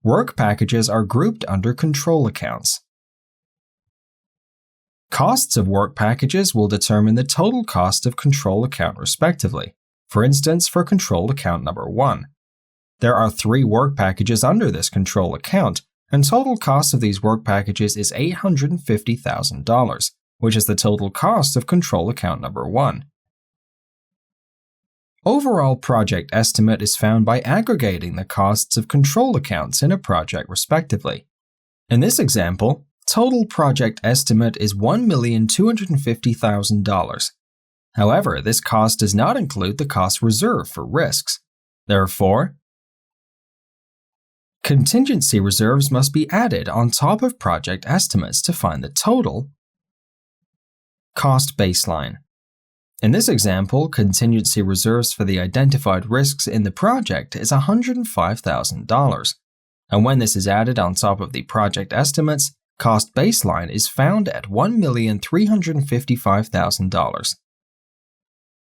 Work packages are grouped under control accounts. Costs of work packages will determine the total cost of control account respectively. For instance, for control account number 1. There are 3 work packages under this control account, and total cost of these work packages is $850,000, which is the total cost of control account number 1. Overall project estimate is found by aggregating the costs of control accounts in a project respectively. In this example, total project estimate is $1,250,000. However, this cost does not include the cost reserved for risks. Therefore, contingency reserves must be added on top of project estimates to find the total cost baseline. In this example, contingency reserves for the identified risks in the project is $105,000. And when this is added on top of the project estimates, cost baseline is found at $1,355,000.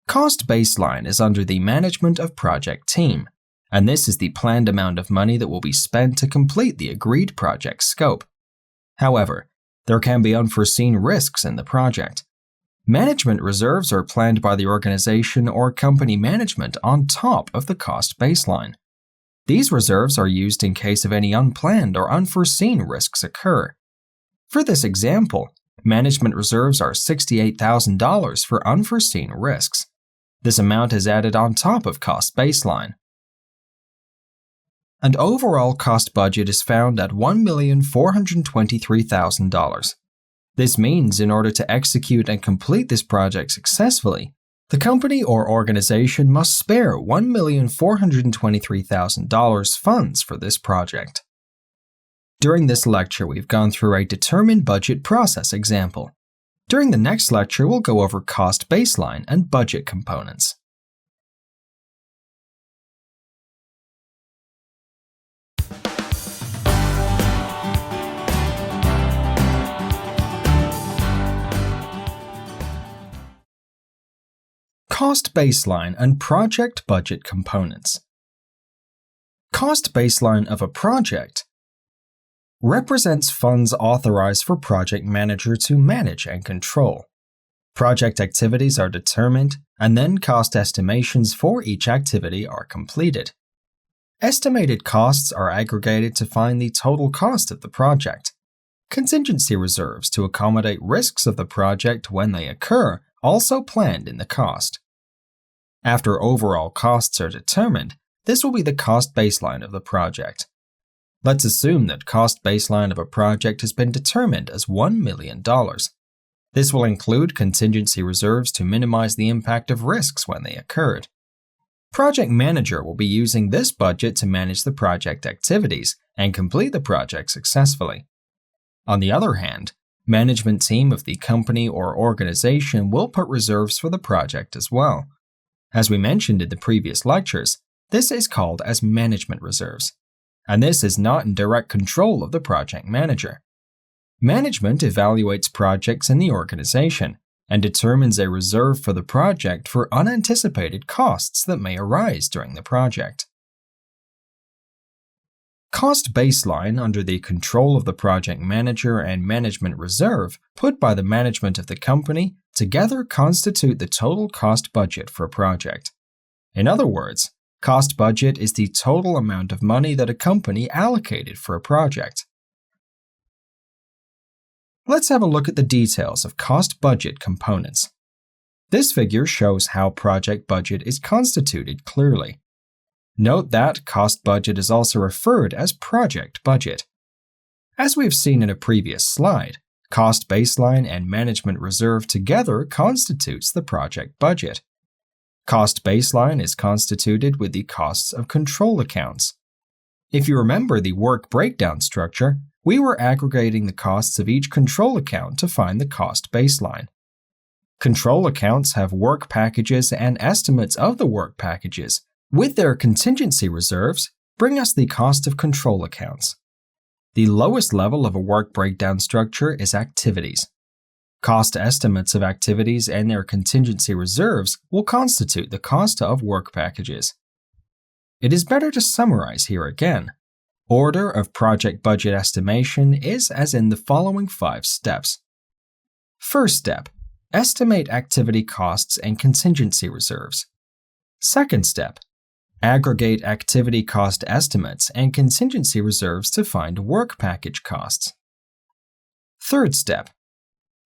Cost baseline is under the management of project team, and this is the planned amount of money that will be spent to complete the agreed project scope. However, there can be unforeseen risks in the project. Management reserves are planned by the organization or company management on top of the cost baseline. These reserves are used in case of any unplanned or unforeseen risks occur. For this example, management reserves are $68,000 for unforeseen risks. This amount is added on top of cost baseline. An overall cost budget is found at $1,423,000. This means in order to execute and complete this project successfully, the company or organization must spare $1,423,000 funds for this project. During this lecture, we've gone through a determine budget process example. During the next lecture, we'll go over cost baseline and budget components. Cost baseline and project budget components. Cost baseline of a project represents funds authorized for project manager to manage and control. Project activities are determined, and then cost estimations for each activity are completed. Estimated costs are aggregated to find the total cost of the project. Contingency reserves to accommodate risks of the project when they occur also planned in the cost. After overall costs are determined, this will be the cost baseline of the project. Let's assume that cost baseline of a project has been determined as $1 million. This will include contingency reserves to minimize the impact of risks when they occurred. Project manager will be using this budget to manage the project activities and complete the project successfully. On the other hand, management team of the company or organization will put reserves for the project as well. As we mentioned in the previous lectures, this is called as management reserves, and this is not in direct control of the project manager. Management evaluates projects in the organization and determines a reserve for the project for unanticipated costs that may arise during the project. Cost baseline under the control of the project manager and management reserve put by the management of the company together constitute the total cost budget for a project. In other words, cost budget is the total amount of money that a company allocated for a project. Let's have a look at the details of cost budget components. This figure shows how project budget is constituted clearly. Note that cost budget is also referred as project budget. As we've seen in a previous slide, cost baseline and management reserve together constitutes the project budget. Cost baseline is constituted with the costs of control accounts. If you remember the work breakdown structure, we were aggregating the costs of each control account to find the cost baseline. Control accounts have work packages and estimates of the work packages, with their contingency reserves, bring us the cost of control accounts. The lowest level of a work breakdown structure is activities. Cost estimates of activities and their contingency reserves will constitute the cost of work packages. It is better to summarize here again. Order of project budget estimation is as in the following 5 steps. First step, estimate activity costs and contingency reserves. Second step, aggregate activity cost estimates and contingency reserves to find work package costs. Third step,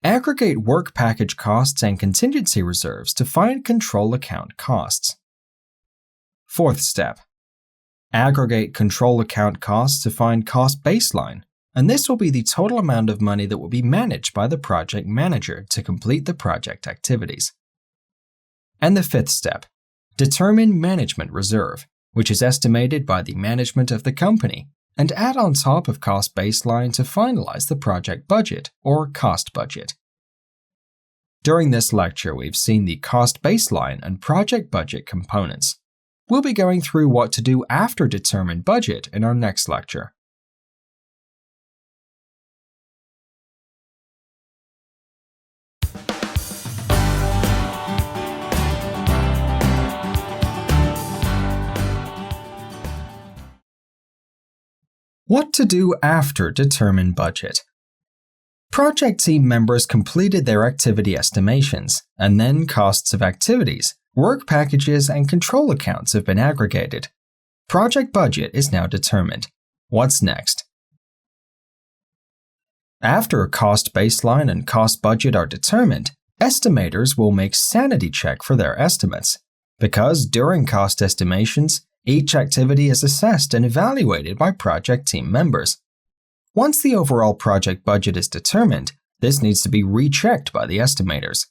aggregate work package costs and contingency reserves to find control account costs. Fourth step, aggregate control account costs to find cost baseline, and this will be the total amount of money that will be managed by the project manager to complete the project activities. And the fifth step, determine management reserve, which is estimated by the management of the company, and add on top of cost baseline to finalize the project budget or cost budget. During this lecture, we've seen the cost baseline and project budget components. We'll be going through what to do after determined budget in our next lecture. What to do after determined budget. Project team members completed their activity estimations, and then costs of activities, work packages, and control accounts have been aggregated. Project budget is now determined. What's next? After cost baseline and cost budget are determined, estimators will make sanity check for their estimates, because during cost estimations, each activity is assessed and evaluated by project team members. Once the overall project budget is determined, this needs to be rechecked by the estimators.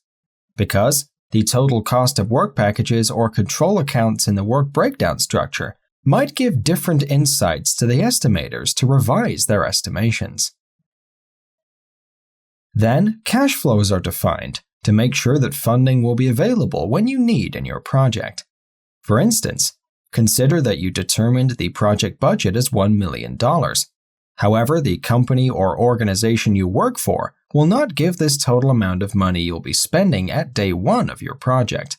Because the total cost of work packages or control accounts in the work breakdown structure might give different insights to the estimators to revise their estimations. Then, cash flows are defined to make sure that funding will be available when you need in your project. For instance, consider that you determined the project budget as $1 million. However, the company or organization you work for will not give this total amount of money you'll be spending at day one of your project.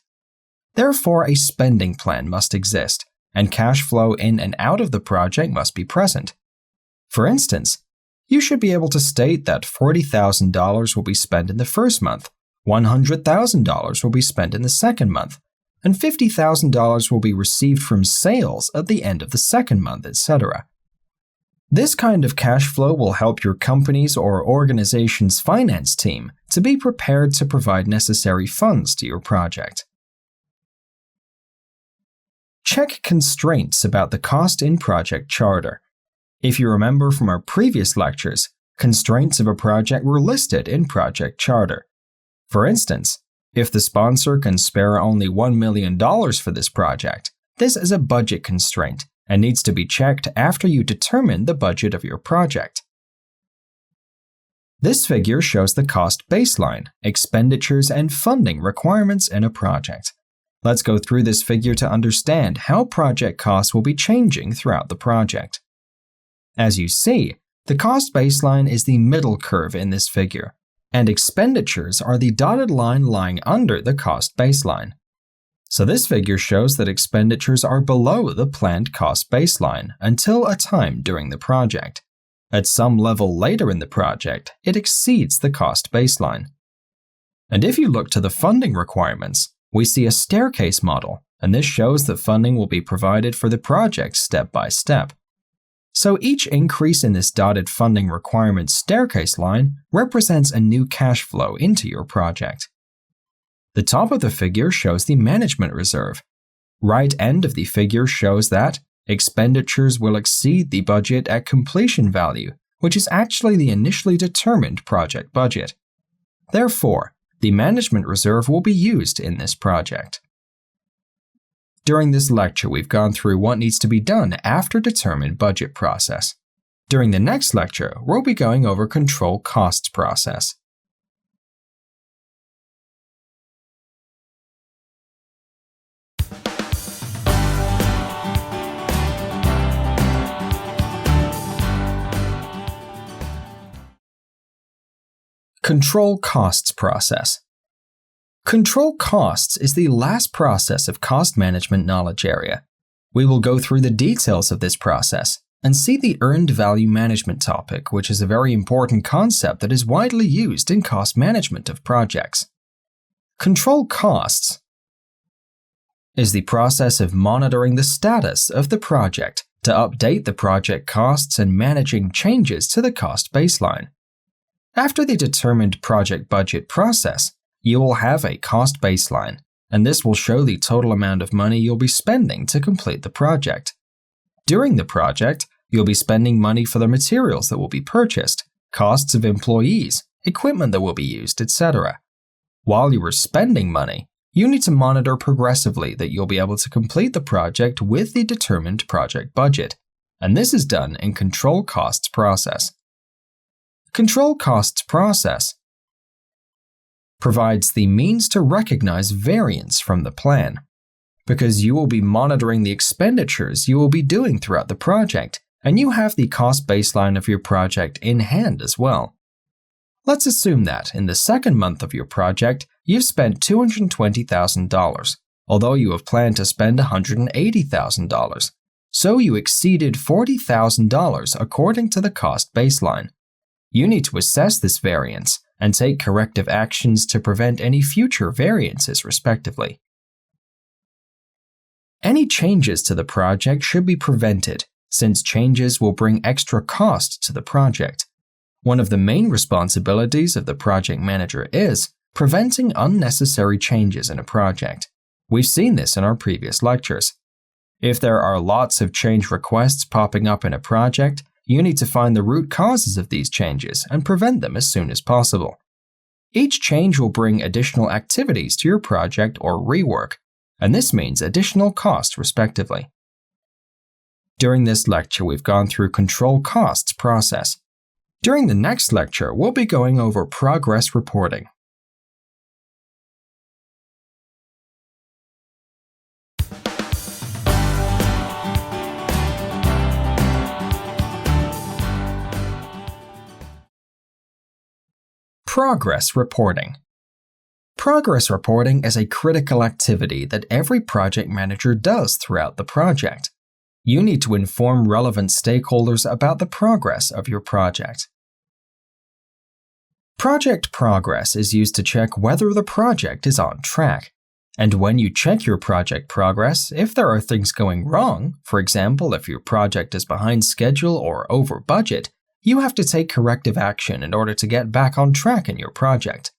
Therefore, a spending plan must exist, and cash flow in and out of the project must be present. For instance, you should be able to state that $40,000 will be spent in the first month, $100,000 will be spent in the second month, and $50,000 will be received from sales at the end of the second month, etc. This kind of cash flow will help your company's or organization's finance team to be prepared to provide necessary funds to your project. Check constraints about the cost in project charter. If you remember from our previous lectures, constraints of a project were listed in project charter. For instance, if the sponsor can spare only $1 million for this project, this is a budget constraint and needs to be checked after you determine the budget of your project. This figure shows the cost baseline, expenditures, and funding requirements in a project. Let's go through this figure to understand how project costs will be changing throughout the project. As you see, the cost baseline is the middle curve in this figure, and expenditures are the dotted line lying under the cost baseline. So this figure shows that expenditures are below the planned cost baseline until a time during the project. At some level later in the project, it exceeds the cost baseline. And if you look to the funding requirements, we see a staircase model, and this shows that funding will be provided for the project step by step. So each increase in this dotted funding requirements staircase line represents a new cash flow into your project. The top of the figure shows the management reserve. Right end of the figure shows that expenditures will exceed the budget at completion value, which is actually the initially determined project budget. Therefore, the management reserve will be used in this project. During this lecture, we've gone through what needs to be done after determined budget process. During the next lecture, we'll be going over control costs process. Control costs process. Control costs is the last process of cost management knowledge area. We will go through the details of this process and see the earned value management topic, which is a very important concept that is widely used in cost management of projects. Control costs is the process of monitoring the status of the project to update the project costs and managing changes to the cost baseline. After the determined project budget process, you will have a cost baseline, and this will show the total amount of money you'll be spending to complete the project. During the project, you'll be spending money for the materials that will be purchased, costs of employees, equipment that will be used, etc. While you are spending money, you need to monitor progressively that you'll be able to complete the project with the determined project budget, and this is done in control costs process. Control costs process provides the means to recognize variance from the plan, because you will be monitoring the expenditures you will be doing throughout the project, and you have the cost baseline of your project in hand as well. Let's assume that in the second month of your project, you've spent $220,000, although you have planned to spend $180,000. So you exceeded $40,000 according to the cost baseline. You need to assess this variance and take corrective actions to prevent any future variances, respectively. Any changes to the project should be prevented, since changes will bring extra cost to the project. One of the main responsibilities of the project manager is preventing unnecessary changes in a project. We've seen this in our previous lectures. If there are lots of change requests popping up in a project, you need to find the root causes of these changes and prevent them as soon as possible. Each change will bring additional activities to your project or rework, and this means additional cost respectively. During this lecture, we've gone through control costs process. During the next lecture, we'll be going over progress reporting. Progress reporting. Progress reporting is a critical activity that every project manager does throughout the project. You need to inform relevant stakeholders about the progress of your project. Project progress is used to check whether the project is on track. And when you check your project progress, if there are things going wrong, for example, if your project is behind schedule or over budget, you have to take corrective action in order to get back on track in your project.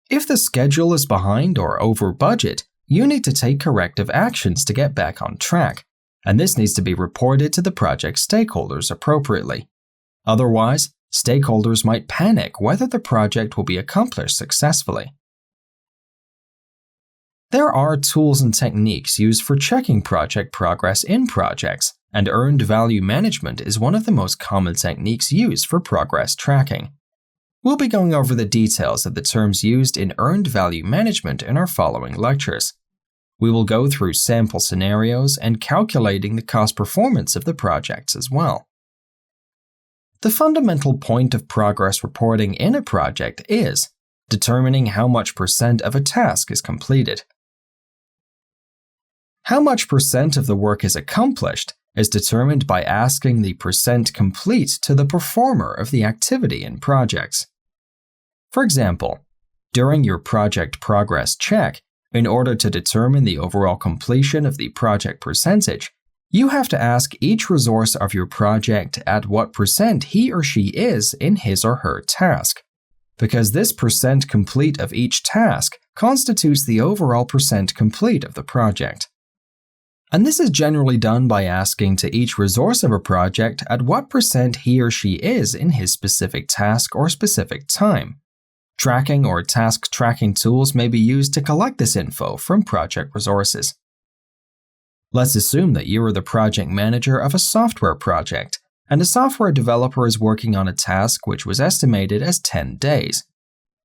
If the schedule is behind or over budget, you need to take corrective actions to get back on track, and this needs to be reported to the project stakeholders appropriately. Otherwise, stakeholders might panic whether the project will be accomplished successfully. There are tools and techniques used for checking project progress in projects, and earned value management is one of the most common techniques used for progress tracking. We'll be going over the details of the terms used in earned value management in our following lectures. We will go through sample scenarios and calculating the cost performance of the projects as well. The fundamental point of progress reporting in a project is determining how much % of a task is completed. How much % of the work is accomplished is determined by asking the % complete to the performer of the activity in projects. For example, during your project progress check, in order to determine the overall completion of the project percentage, you have to ask each resource of your project at what % he or she is in his or her task, because this % complete of each task constitutes the overall % complete of the project. And this is generally done by asking to each resource of a project at what % he or she is in his specific task or specific time. Tracking or task tracking tools may be used to collect this info from project resources. Let's assume that you are the project manager of a software project, and a software developer is working on a task which was estimated as 10 days.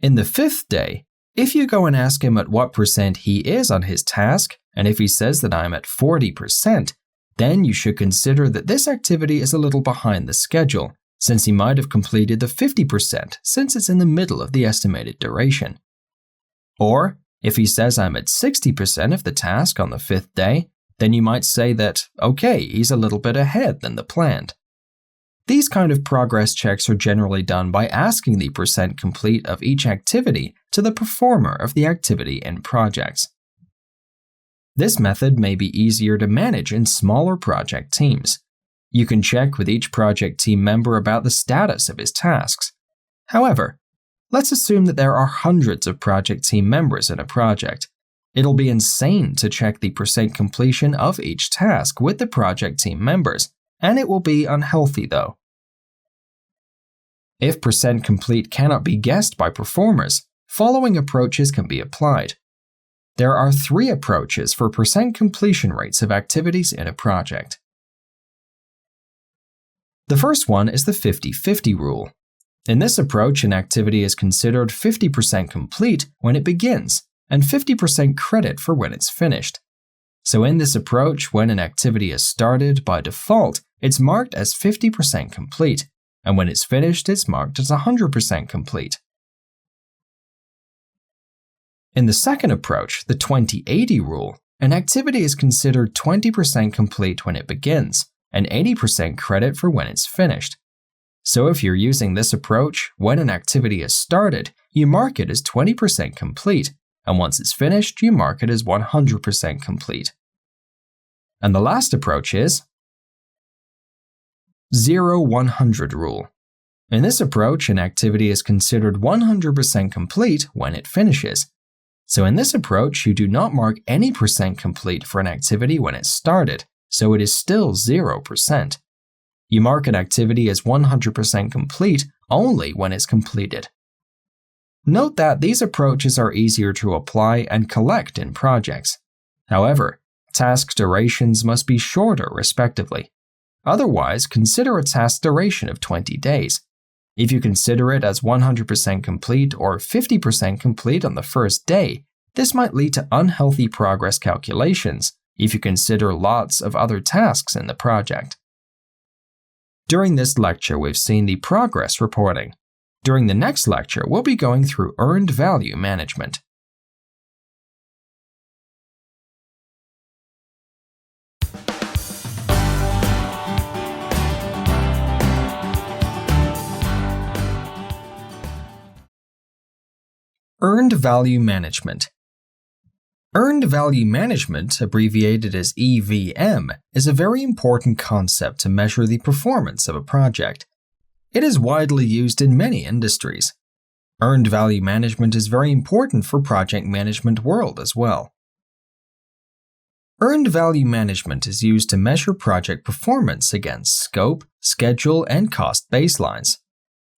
In the 5th day, if you go and ask him at what % he is on his task, and if he says that I'm at 40%, then you should consider that this activity is a little behind the schedule, since he might have completed the 50% since it's in the middle of the estimated duration. Or, if he says I'm at 60% of the task on the 5th day, then you might say that, okay, he's a little bit ahead than the planned. These kind of progress checks are generally done by asking the % complete of each activity to the performer of the activity in projects. This method may be easier to manage in smaller project teams. You can check with each project team member about the status of his tasks. However, let's assume that there are hundreds of project team members in a project. It'll be insane to check the % completion of each task with the project team members, and it will be unhealthy though. If % complete cannot be guessed by performers, following approaches can be applied. There are 3 approaches for % completion rates of activities in a project. The first one is the 50-50 rule. In this approach, an activity is considered 50% complete when it begins and 50% credit for when it's finished. So in this approach, when an activity is started, by default, it's marked as 50% complete, and when it's finished, it's marked as 100% complete. In the second approach, the 20-80 rule, an activity is considered 20% complete when it begins and 80% credit for when it's finished. So if you're using this approach, when an activity is started, you mark it as 20% complete, and once it's finished, you mark it as 100% complete. And the last approach is 0-100 rule. In this approach, an activity is considered 100% complete when it finishes. So in this approach, you do not mark any percent complete for an activity when it's started, so it is still 0%. You mark an activity as 100% complete only when it's completed. Note that these approaches are easier to apply and collect in projects. However, task durations must be shorter respectively. Otherwise, consider a task duration of 20 days. If you consider it as 100% complete or 50% complete on the first day, this might lead to unhealthy progress calculations if you consider lots of other tasks in the project. During this lecture, we've seen the progress reporting. During the next lecture, we'll be going through earned value management. Earned value management. Earned value management, abbreviated as EVM, is a very important concept to measure the performance of a project. It is widely used in many industries. Earned value management is very important for project management world as well. Earned value management is used to measure project performance against scope, schedule, and cost baselines.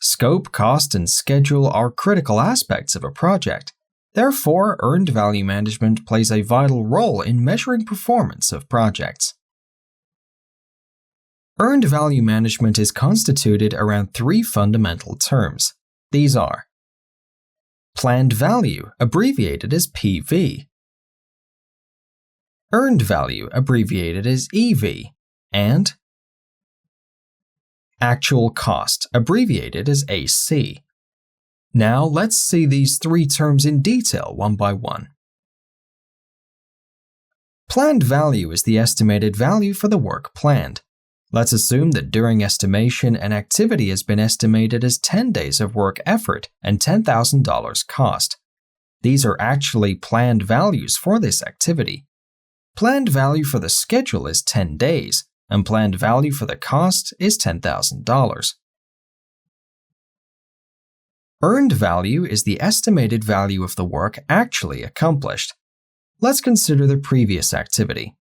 Scope, cost, and schedule are critical aspects of a project. Therefore, earned value management plays a vital role in measuring performance of projects. Earned value management is constituted around three fundamental terms. These are planned value, abbreviated as PV, earned value, abbreviated as EV, and actual cost, abbreviated as AC. Now let's see these three terms in detail one by one. Planned value is the estimated value for the work planned. Let's assume that during estimation, an activity has been estimated as 10 days of work effort and $10,000 cost. These are actually planned values for this activity. Planned value for the schedule is 10 days, and planned value for the cost is $10,000. Earned value is the estimated value of the work actually accomplished. Let's consider the previous activity.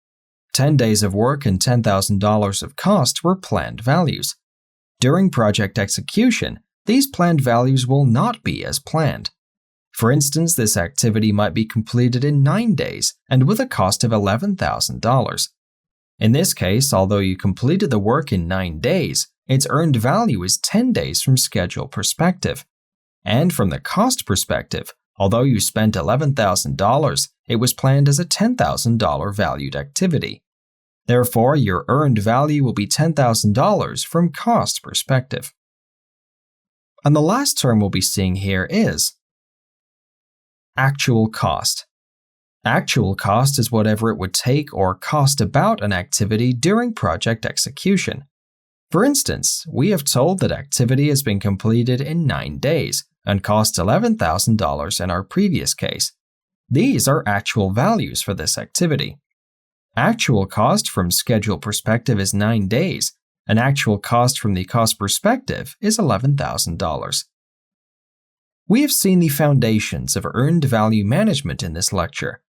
10 days of work and $10,000 of cost were planned values. During project execution, these planned values will not be as planned. For instance, this activity might be completed in 9 days and with a cost of $11,000. In this case, although you completed the work in 9 days, its earned value is 10 days from schedule perspective. And from the cost perspective, although you spent $11,000, it was planned as a $10,000 valued activity. Therefore, your earned value will be $10,000 from cost perspective. And the last term we'll be seeing here is actual cost. Actual cost is whatever it would take or cost about an activity during project execution. For instance, we have told that activity has been completed in 9 days and cost $11,000 in our previous case. These are actual values for this activity. Actual cost from schedule perspective is 9 days, and actual cost from the cost perspective is $11,000. We have seen the foundations of earned value management in this lecture.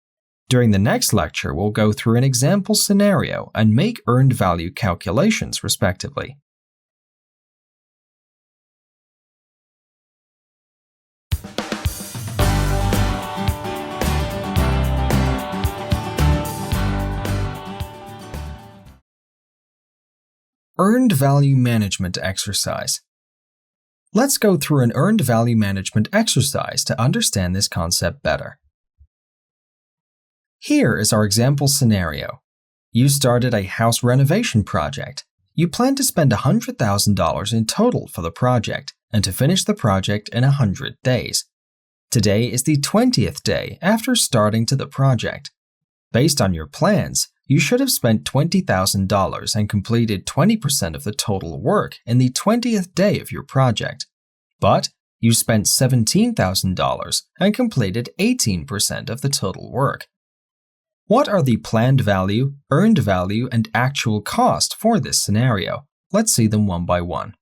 During the next lecture, we'll go through an example scenario and make earned value calculations respectively. Earned value management exercise. Let's go through an earned value management exercise to understand this concept better. Here is our example scenario. You started a house renovation project. You plan to spend $100,000 in total for the project and to finish the project in 100 days. Today is the 20th day after starting to the project. Based on your plans, you should have spent $20,000 and completed 20% of the total work in the 20th day of your project. But you spent $17,000 and completed 18% of the total work. What are the planned value, earned value, and actual cost for this scenario? Let's see them one by one.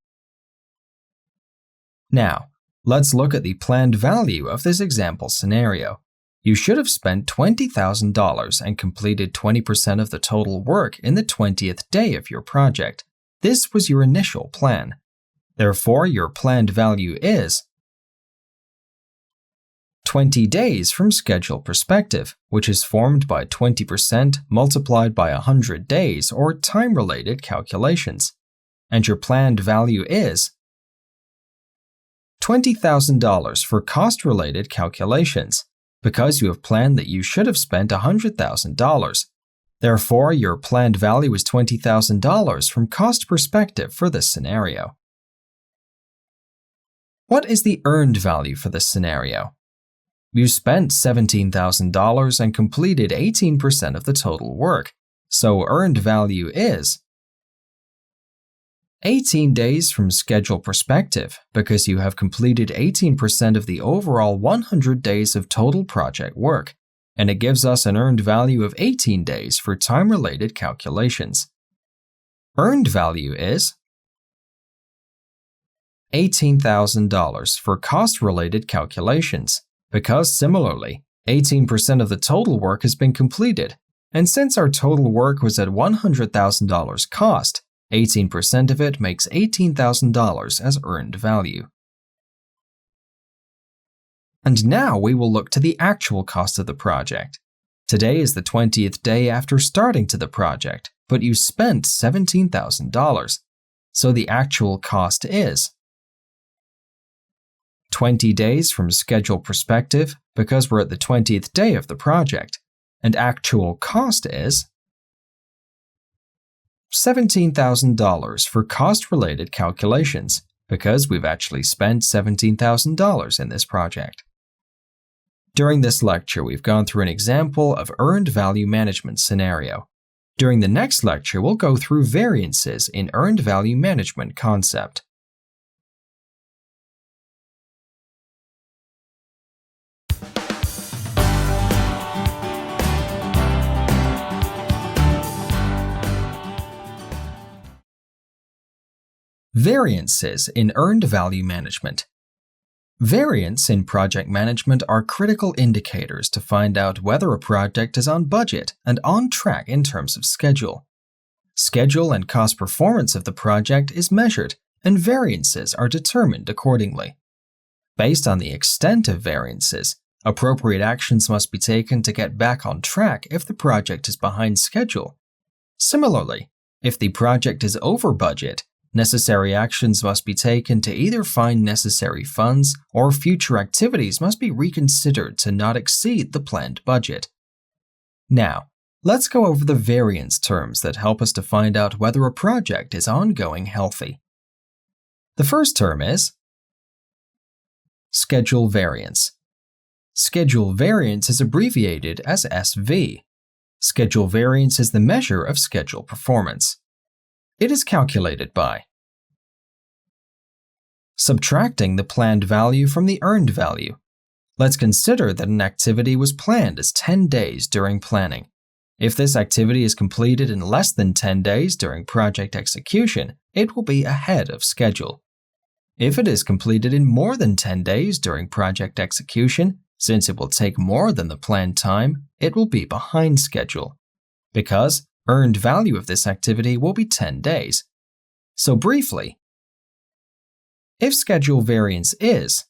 Now, let's look at the planned value of this example scenario. You should have spent $20,000 and completed 20% of the total work in the 20th day of your project. This was your initial plan. Therefore, your planned value is 20 days from schedule perspective, which is formed by 20% multiplied by 100 days or time-related calculations. And your planned value is $20,000 for cost-related calculations, because you have planned that you should have spent $100,000. Therefore, your planned value is $20,000 from cost perspective for this scenario. What is the earned value for this scenario? You spent $17,000 and completed 18% of the total work, so earned value is 18 days from schedule perspective, because you have completed 18% of the overall 100 days of total project work, and it gives us an earned value of 18 days for time-related calculations. Earned value is $18,000 for cost-related calculations, because similarly, 18% of the total work has been completed, and since our total work was at $100,000 cost, 18% of it makes $18,000 as earned value. And now we will look to the actual cost of the project. Today is the 20th day after starting to the project, but you spent $17,000. So the actual cost is 20 days from schedule perspective, because we're at the 20th day of the project, and actual cost is $17,000 for cost-related calculations, because we've actually spent $17,000 in this project. During this lecture, we've gone through an example of earned value management scenario. During the next lecture, we'll go through variances in earned value management concept. Variances in earned value management. Variants in project management are critical indicators to find out whether a project is on budget and on track in terms of schedule. Schedule and cost performance of the project is measured, and variances are determined accordingly. Based on the extent of variances, appropriate actions must be taken to get back on track if the project is behind schedule. Similarly, if the project is over budget, necessary actions must be taken to either find necessary funds or future activities must be reconsidered to not exceed the planned budget. Now, let's go over the variance terms that help us to find out whether a project is ongoing healthy. The first term is schedule variance. Schedule variance is abbreviated as SV. Schedule variance is the measure of schedule performance. It is calculated by subtracting the planned value from the earned value. Let's consider that an activity was planned as 10 days during planning. If this activity is completed in less than 10 days during project execution, it will be ahead of schedule. If it is completed in more than 10 days during project execution, since it will take more than the planned time, it will be behind schedule, because earned value of this activity will be 10 days. So briefly, if schedule variance is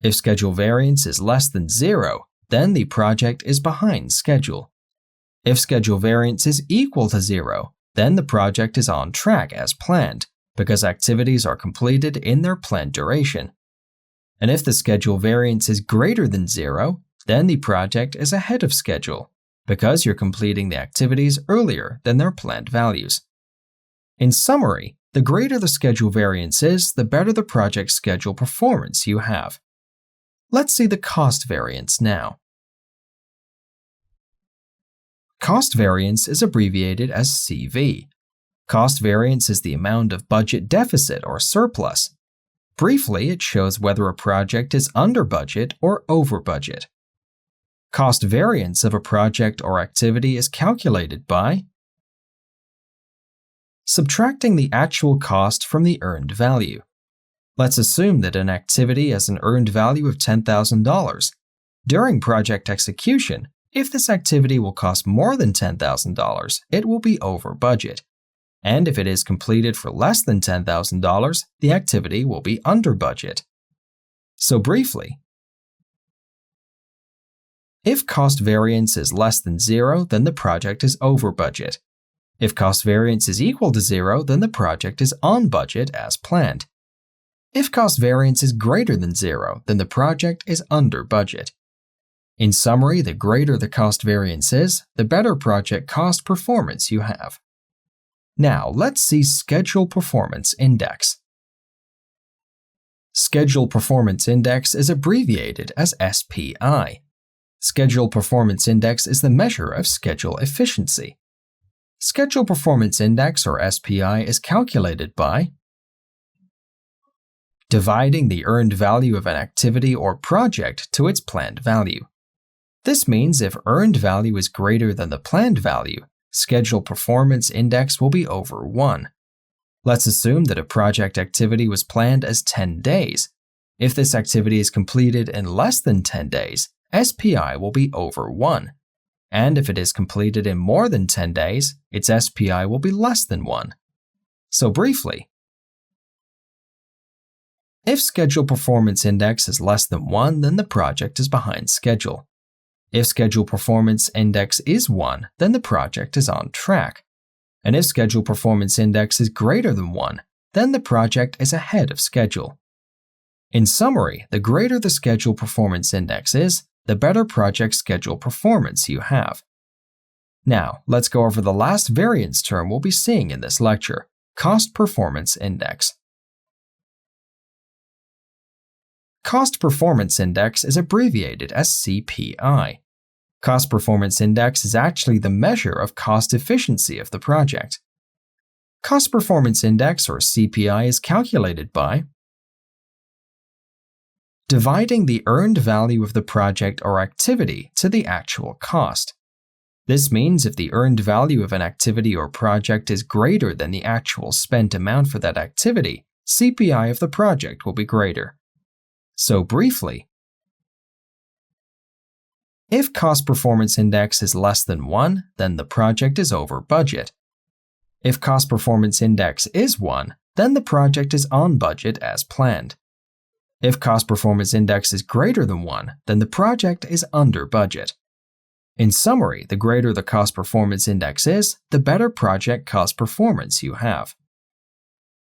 less than 0, then the project is behind schedule. If schedule variance is equal to 0, then the project is on track as planned, because activities are completed in their planned duration. And if the schedule variance is greater than 0, then the project is ahead of schedule, because you're completing the activities earlier than their planned values. In summary, the greater the schedule variance is, the better the project schedule performance you have. Let's see the cost variance now. Cost variance is abbreviated as CV. Cost variance is the amount of budget deficit or surplus. Briefly, it shows whether a project is under budget or over budget. Cost variance of a project or activity is calculated by subtracting the actual cost from the earned value. Let's assume that an activity has an earned value of $10,000. During project execution, if this activity will cost more than $10,000, it will be over budget. And if it is completed for less than $10,000, the activity will be under budget. So briefly, if cost variance is less than 0, then the project is over budget. If cost variance is equal to 0, then the project is on budget as planned. If cost variance is greater than 0, then the project is under budget. In summary, the greater the cost variance is, the better project cost performance you have. Now, let's see Schedule Performance Index. Schedule Performance Index is abbreviated as SPI. Schedule Performance Index is the measure of schedule efficiency. Schedule Performance Index, or SPI, is calculated by dividing the earned value of an activity or project to its planned value. This means if earned value is greater than the planned value, Schedule Performance Index will be over 1. Let's assume that a project activity was planned as 10 days. If this activity is completed in less than 10 days, SPI will be over 1. And if it is completed in more than 10 days, its SPI will be less than 1. So briefly, if Schedule Performance Index is less than 1, then the project is behind schedule. If Schedule Performance Index is 1, then the project is on track. And if Schedule Performance Index is greater than 1, then the project is ahead of schedule. In summary, the greater the Schedule Performance Index is, the better project schedule performance you have. Now, let's go over the last variance term we'll be seeing in this lecture, Cost Performance Index. Cost Performance Index is abbreviated as CPI. Cost Performance Index is actually the measure of cost efficiency of the project. Cost Performance Index, or CPI, is calculated by dividing the earned value of the project or activity to the actual cost. This means if the earned value of an activity or project is greater than the actual spent amount for that activity, CPI of the project will be greater. So briefly, if Cost Performance Index is less than 1, then the project is over budget. If Cost Performance Index is 1, then the project is on budget as planned. If Cost Performance Index is greater than 1, then the project is under budget. In summary, the greater the Cost Performance Index is, the better project cost performance you have.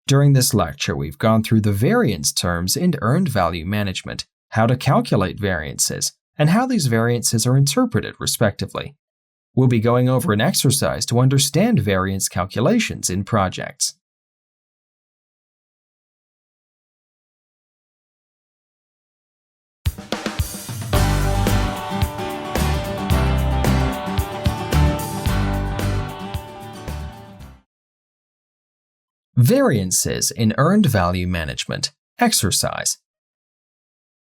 During this lecture, we've gone through the variance terms in earned value management, how to calculate variances, and how these variances are interpreted respectively. We'll be going over an exercise to understand variance calculations in projects. Variances in earned value management. Exercise.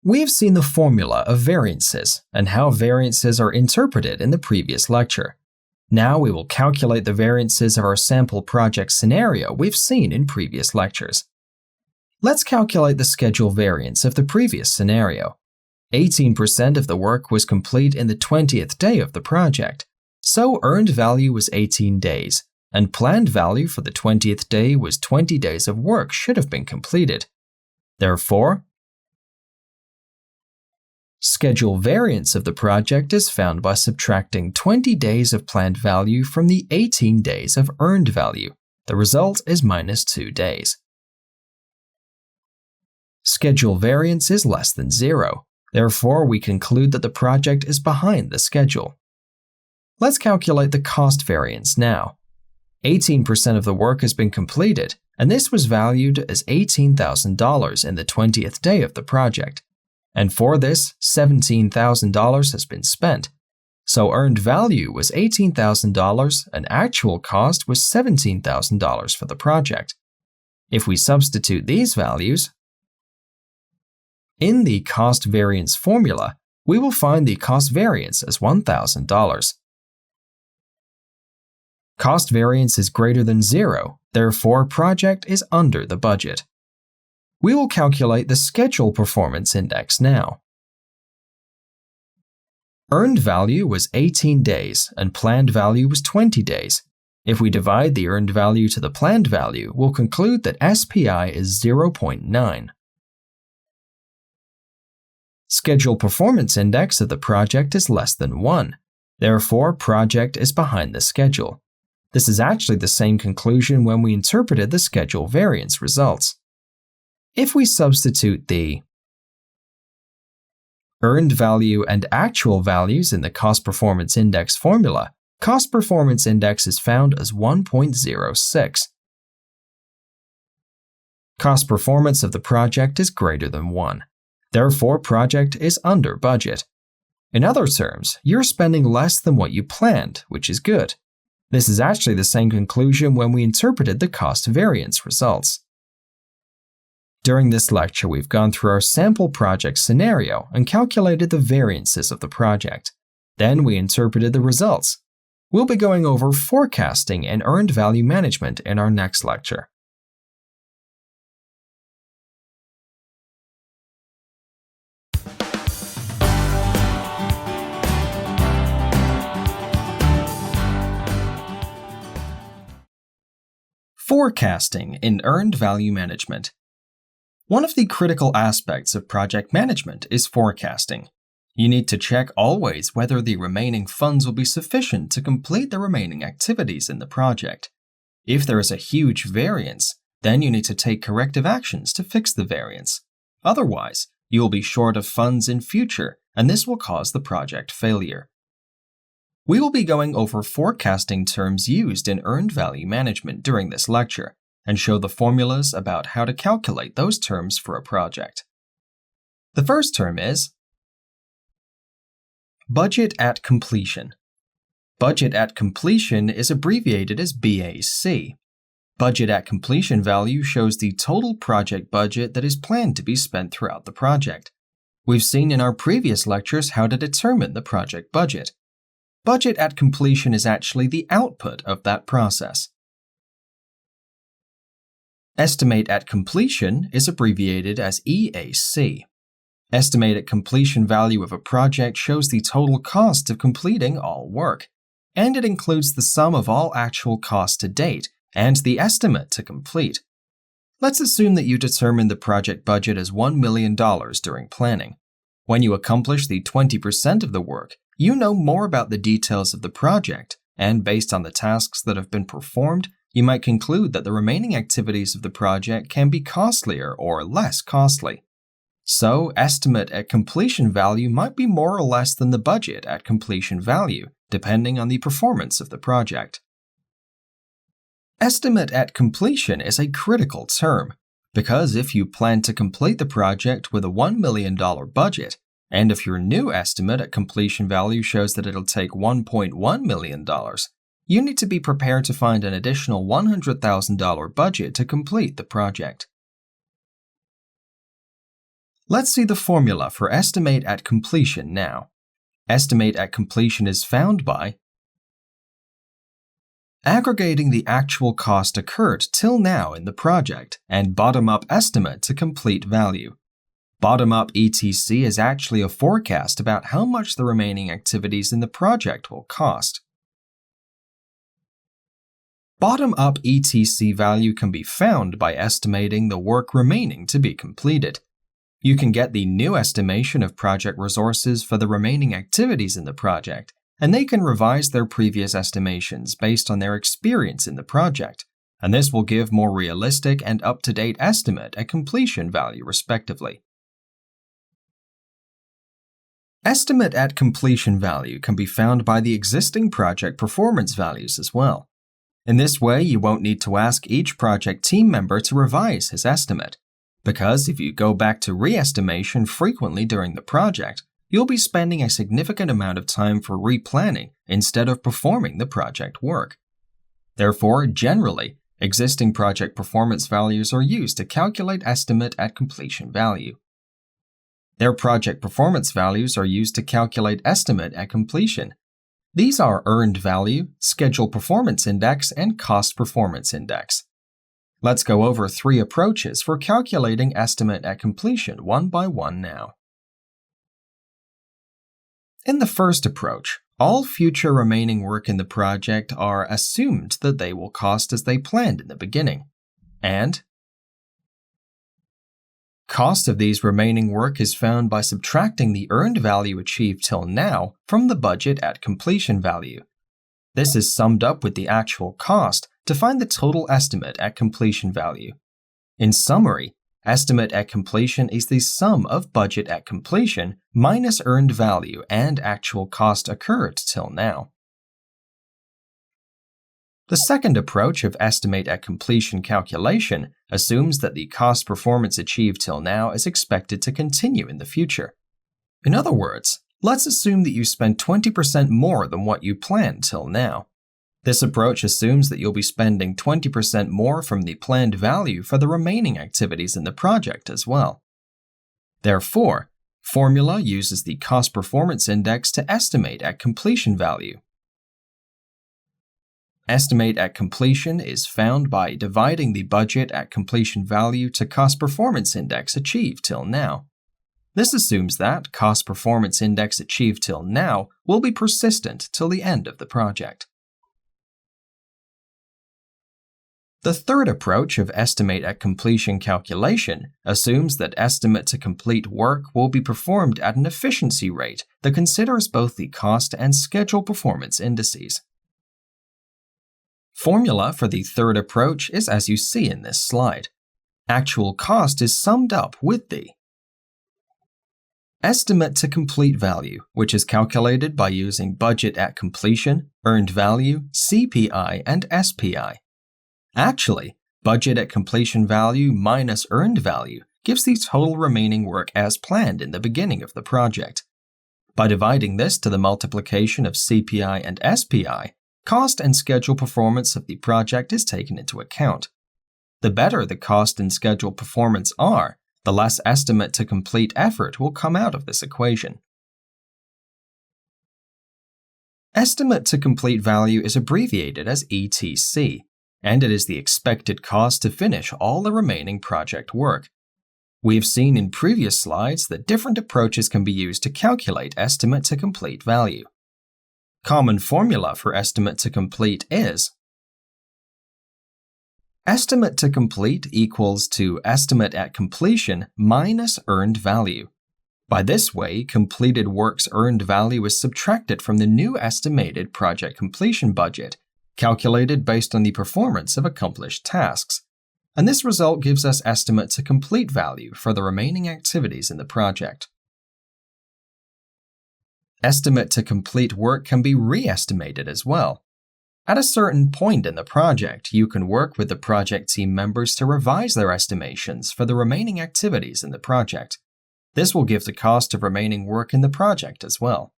We have seen the formula of variances and how variances are interpreted in the previous lecture. Now we will calculate the variances of our sample project scenario we've seen in previous lectures. Let's calculate the schedule variance of the previous scenario. 18% of the work was complete in the 20th day of the project, so earned value was 18 days. And planned value for the 20th day was 20 days of work should have been completed. Therefore, schedule variance of the project is found by subtracting 20 days of planned value from the 18 days of earned value, The result is -2 days. Schedule variance is less than 0. Therefore, we conclude that the project is behind the schedule. Let's calculate the cost variance now. 18% of the work has been completed, and this was valued as $18,000 in the 20th day of the project. And for this, $17,000 has been spent. So earned value was $18,000 and actual cost was $17,000 for the project. If we substitute these values in the cost variance formula, we will find the cost variance as $1,000. Cost variance is greater than 0, therefore project is under the budget. We will calculate the schedule performance index now. Earned value was 18 days and planned value was 20 days. If we divide the earned value to the planned value, we'll conclude that SPI is 0.9. Schedule performance index of the project is less than 1. Therefore, project is behind the schedule. This is actually the same conclusion when we interpreted the schedule variance results. If we substitute the earned value and actual values in the cost performance index formula, cost performance index is found as 1.06. Cost performance of the project is greater than 1. Therefore, project is under budget. In other terms, you're spending less than what you planned, which is good. This is actually the same conclusion when we interpreted the cost variance results. During this lecture, we've gone through our sample project scenario and calculated the variances of the project. Then we interpreted the results. We'll be going over forecasting and earned value management in our next lecture. Forecasting in earned value management. One of the critical aspects of project management is forecasting. You need to check always whether the remaining funds will be sufficient to complete the remaining activities in the project. If there is a huge variance, then you need to take corrective actions to fix the variance. Otherwise, you will be short of funds in future, and this will cause the project failure. We will be going over forecasting terms used in earned value management during this lecture, and show the formulas about how to calculate those terms for a project. The first term is budget at completion. Budget at completion is abbreviated as BAC. Budget at completion value shows the total project budget that is planned to be spent throughout the project. We've seen in our previous lectures how to determine the project budget. Budget at completion is actually the output of that process. Estimate at completion is abbreviated as EAC. Estimate at completion value of a project shows the total cost of completing all work, and it includes the sum of all actual costs to date and the estimate to complete. Let's assume that you determine the project budget as $1 million during planning. When you accomplish the 20% of the work, you know more about the details of the project, and based on the tasks that have been performed, you might conclude that the remaining activities of the project can be costlier or less costly. So, estimate at completion value might be more or less than the budget at completion value, depending on the performance of the project. Estimate at completion is a critical term, because if you plan to complete the project with a $1 million budget, and if your new estimate at completion value shows that it'll take $1.1 million, you need to be prepared to find an additional $100,000 budget to complete the project. Let's see the formula for estimate at completion now. Estimate at completion is found by aggregating the actual cost occurred till now in the project and bottom-up estimate to complete value. Bottom-up ETC is actually a forecast about how much the remaining activities in the project will cost. Bottom-up ETC value can be found by estimating the work remaining to be completed. You can get the new estimation of project resources for the remaining activities in the project, and they can revise their previous estimations based on their experience in the project. and this will give more realistic and up-to-date estimate at completion value respectively. Estimate at completion value can be found by the existing project performance values as well. In this way, you won't need to ask each project team member to revise his estimate, because if you go back to re-estimation frequently during the project, you'll be spending a significant amount of time for replanning instead of performing the project work. Therefore, generally, existing project performance values are used to calculate estimate at completion value. Their project performance values are used to calculate estimate at completion. These are earned value, schedule performance index, and cost performance index. Let's go over 3 approaches for calculating estimate at completion one by one now. In the first approach, all future remaining work in the project are assumed that they will cost as they planned in the beginning, and cost of these remaining work is found by subtracting the earned value achieved till now from the budget at completion value. This is summed up with the actual cost to find the total estimate at completion value. In summary, estimate at completion is the sum of budget at completion minus earned value and actual cost occurred till now. The second approach of estimate at completion calculation assumes that the cost performance achieved till now is expected to continue in the future. In other words, let's assume that you spend 20% more than what you planned till now. This approach assumes that you'll be spending 20% more from the planned value for the remaining activities in the project as well. Therefore, formula uses the cost performance index to estimate at completion value. Estimate at completion is found by dividing the budget at completion value to cost performance index achieved till now. This assumes that cost performance index achieved till now will be persistent till the end of the project. The third approach of estimate at completion calculation assumes that estimate to complete work will be performed at an efficiency rate that considers both the cost and schedule performance indices. Formula for the third approach is as you see in this slide. Actual cost is summed up with the estimate to complete value, which is calculated by using budget at completion, earned value, CPI, and SPI. Actually, budget at completion value minus earned value gives the total remaining work as planned in the beginning of the project. By dividing this to the multiplication of CPI and SPI, cost and schedule performance of the project is taken into account. The better the cost and schedule performance are, the less estimate to complete effort will come out of this equation. Estimate to complete value is abbreviated as ETC, and it is the expected cost to finish all the remaining project work. We have seen in previous slides that different approaches can be used to calculate estimate to complete value. Common formula for estimate to complete is estimate to complete equals to estimate at completion minus earned value. By this way, completed work's earned value is subtracted from the new estimated project completion budget, calculated based on the performance of accomplished tasks. And this result gives us estimate to complete value for the remaining activities in the project. Estimate to complete work can be re-estimated as well. At a certain point in the project, you can work with the project team members to revise their estimations for the remaining activities in the project. This will give the cost of remaining work in the project as well.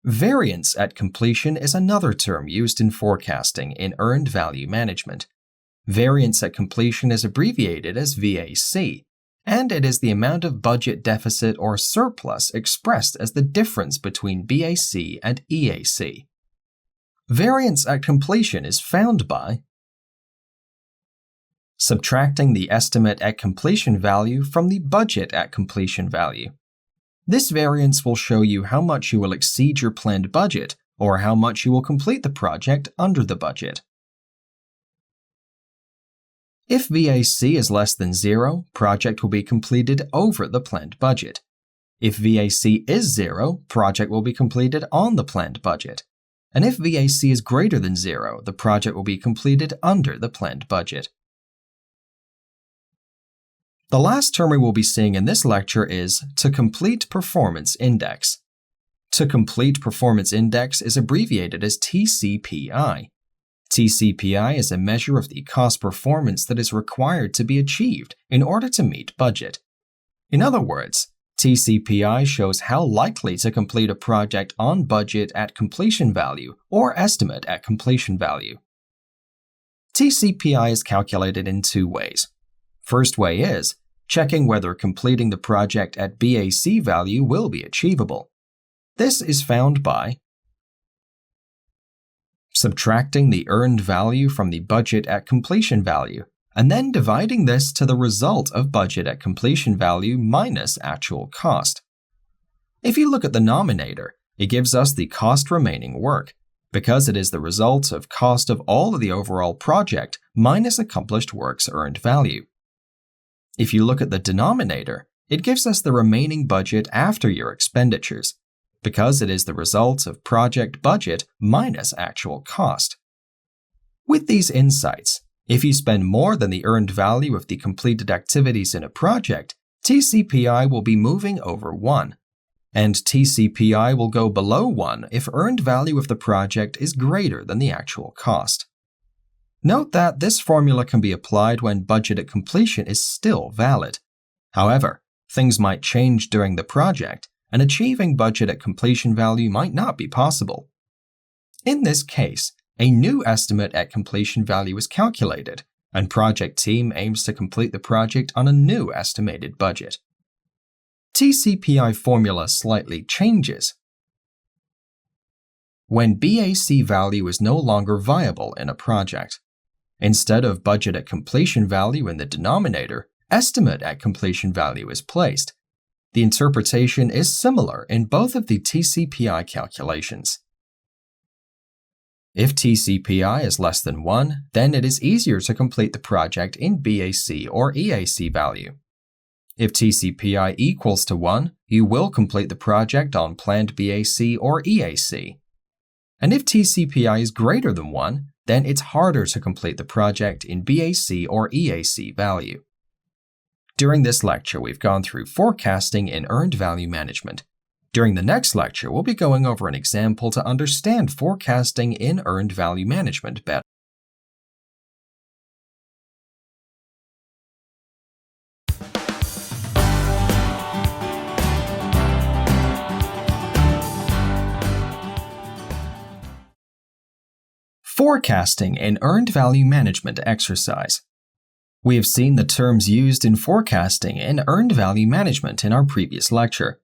Variance at completion is another term used in forecasting in earned value management. Variance at completion is abbreviated as VAC, and it is the amount of budget deficit or surplus expressed as the difference between BAC and EAC. Variance at completion is found by subtracting the estimate at completion value from the budget at completion value. This variance will show you how much you will exceed your planned budget or how much you will complete the project under the budget. If VAC is less than 0, project will be completed over the planned budget. If VAC is 0, project will be completed on the planned budget. and if VAC is greater than 0, the project will be completed under the planned budget. The last term we will be seeing in this lecture is To Complete Performance Index. To Complete Performance Index is abbreviated as TCPI. TCPI is a measure of the cost performance that is required to be achieved in order to meet budget. In other words, TCPI shows how likely to complete a project on budget at completion value or estimate at completion value. TCPI is calculated in two ways. First way is checking whether completing the project at BAC value will be achievable. This is found by subtracting the earned value from the budget at completion value, and then dividing this to the result of budget at completion value minus actual cost. If you look at the denominator, it gives us the cost remaining work, because it is the result of cost of all of the overall project minus accomplished work's earned value. If you look at the denominator, it gives us the remaining budget after your expenditures, because it is the result of project budget minus actual cost. With these insights, if you spend more than the earned value of the completed activities in a project, TCPI will be moving over 1, and TCPI will go below 1 if earned value of the project is greater than the actual cost. Note that this formula can be applied when budget at completion is still valid. However, things might change during the project, and achieving budget at completion value might not be possible. In this case, a new estimate at completion value is calculated, and project team aims to complete the project on a new estimated budget. TCPI formula slightly changes when BAC value is no longer viable in a project. Instead of budget at completion value in the denominator, estimate at completion value is placed. The interpretation is similar in both of the TCPI calculations. If TCPI is less than 1, then it is easier to complete the project in BAC or EAC value. If TCPI equals to 1, you will complete the project on planned BAC or EAC. And if TCPI is greater than 1, then it's harder to complete the project in BAC or EAC value. During this lecture, we've gone through forecasting in earned value management. During the next lecture, we'll be going over an example to understand forecasting in earned value management better. Forecasting in earned value management exercise. We have seen the terms used in forecasting in earned value management in our previous lecture.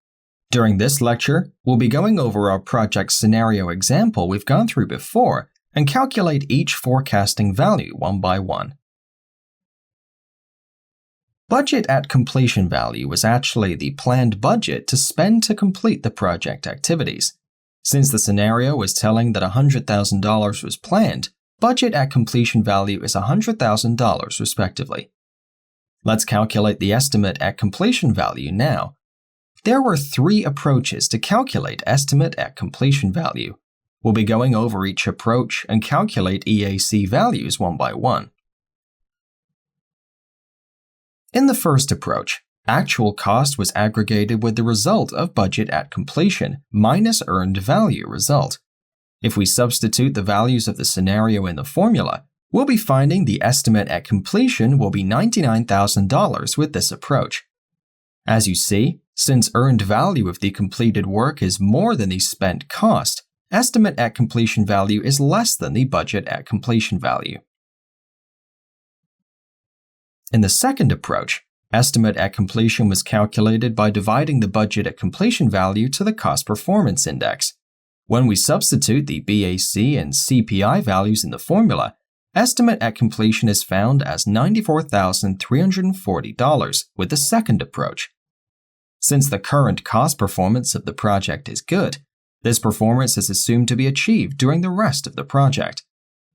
During this lecture, we'll be going over our project scenario example we've gone through before and calculate each forecasting value one by one. Budget at completion value was actually the planned budget to spend to complete the project activities. Since the scenario was telling that $100,000 was planned, budget at completion value is $100,000 respectively. Let's calculate the estimate at completion value now. There were 3 approaches to calculate estimate at completion value. We'll be going over each approach and calculate EAC values one by one. In the first approach, actual cost was aggregated with the result of budget at completion minus earned value result. If we substitute the values of the scenario in the formula, we'll be finding the estimate at completion will be $99,000 with this approach. As you see, since earned value of the completed work is more than the spent cost, estimate at completion value is less than the budget at completion value. In the second approach, estimate at completion was calculated by dividing the budget at completion value to the cost performance index. When we substitute the BAC and CPI values in the formula, estimate at completion is found as $94,340 with the second approach. Since the current cost performance of the project is good, this performance is assumed to be achieved during the rest of the project.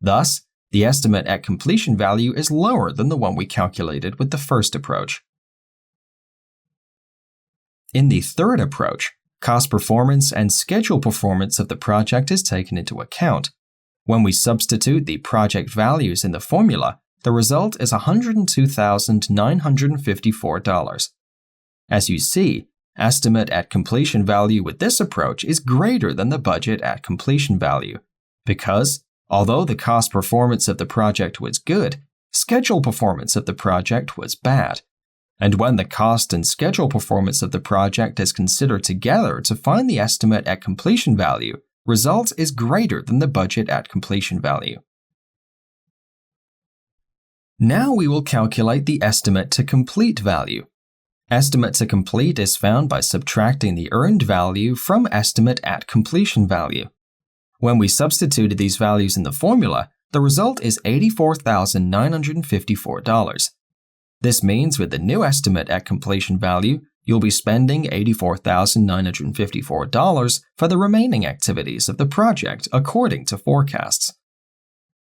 Thus, the estimate at completion value is lower than the one we calculated with the first approach. In the third approach, cost performance and schedule performance of the project is taken into account. When we substitute the project values in the formula, the result is $102,954. As you see, estimate at completion value with this approach is greater than the budget at completion value, because, although the cost performance of the project was good, schedule performance of the project was bad. And when the cost and schedule performance of the project is considered together to find the estimate at completion value, result is greater than the budget at completion value. Now we will calculate the estimate to complete value. Estimate to complete is found by subtracting the earned value from estimate at completion value. When we substituted these values in the formula, the result is $84,954. This means with the new estimate at completion value, you'll be spending $84,954 for the remaining activities of the project according to forecasts.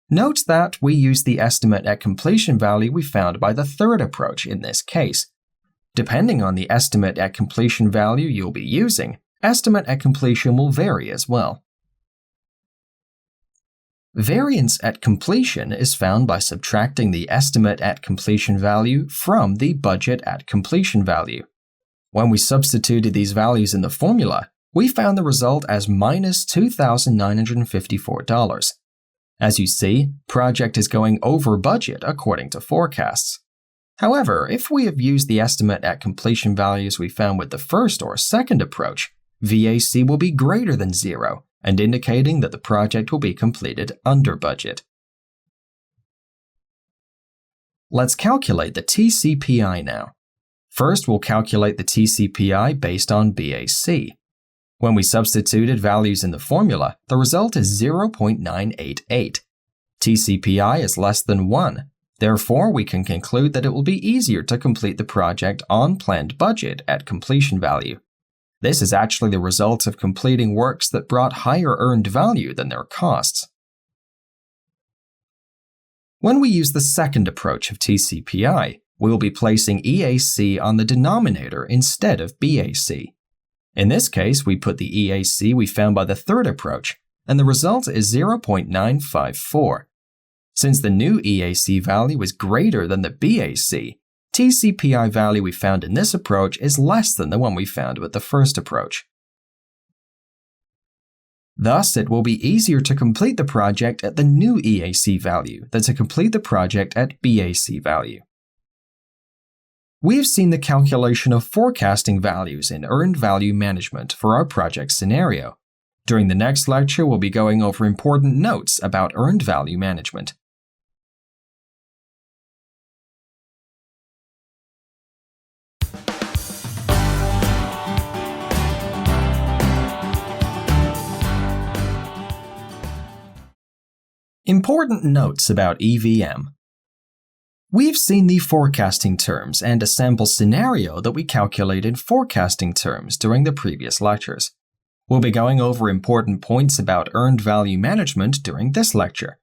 Note that we use the estimate at completion value we found by the third approach in this case. Depending on the estimate at completion value you'll be using, estimate at completion will vary as well. Variance at completion is found by subtracting the estimate at completion value from the budget at completion value. When we substituted these values in the formula, we found the result as minus $2,954. As you see, project is going over budget according to forecasts. However, if we have used the estimate at completion values we found with the first or second approach, VAC will be greater than 0, and indicating that the project will be completed under budget. Let's calculate the TCPI now. First, we'll calculate the TCPI based on BAC. When we substituted values in the formula, the result is 0.988. TCPI is less than 1. Therefore, we can conclude that it will be easier to complete the project on planned budget at completion value. This is actually the result of completing works that brought higher earned value than their costs. When we use the second approach of TCPI, we will be placing EAC on the denominator instead of BAC. In this case, we put the EAC we found by the third approach, and the result is 0.954. Since the new EAC value is greater than the BAC, TCPI value we found in this approach is less than the one we found with the first approach. Thus, it will be easier to complete the project at the new EAC value than to complete the project at BAC value. We've seen the calculation of forecasting values in earned value management for our project scenario. During the next lecture, we'll be going over important notes about earned value management. Important notes about EVM. We've seen the forecasting terms and a sample scenario that we calculated forecasting terms during the previous lectures. We'll be going over important points about earned value management during this lecture.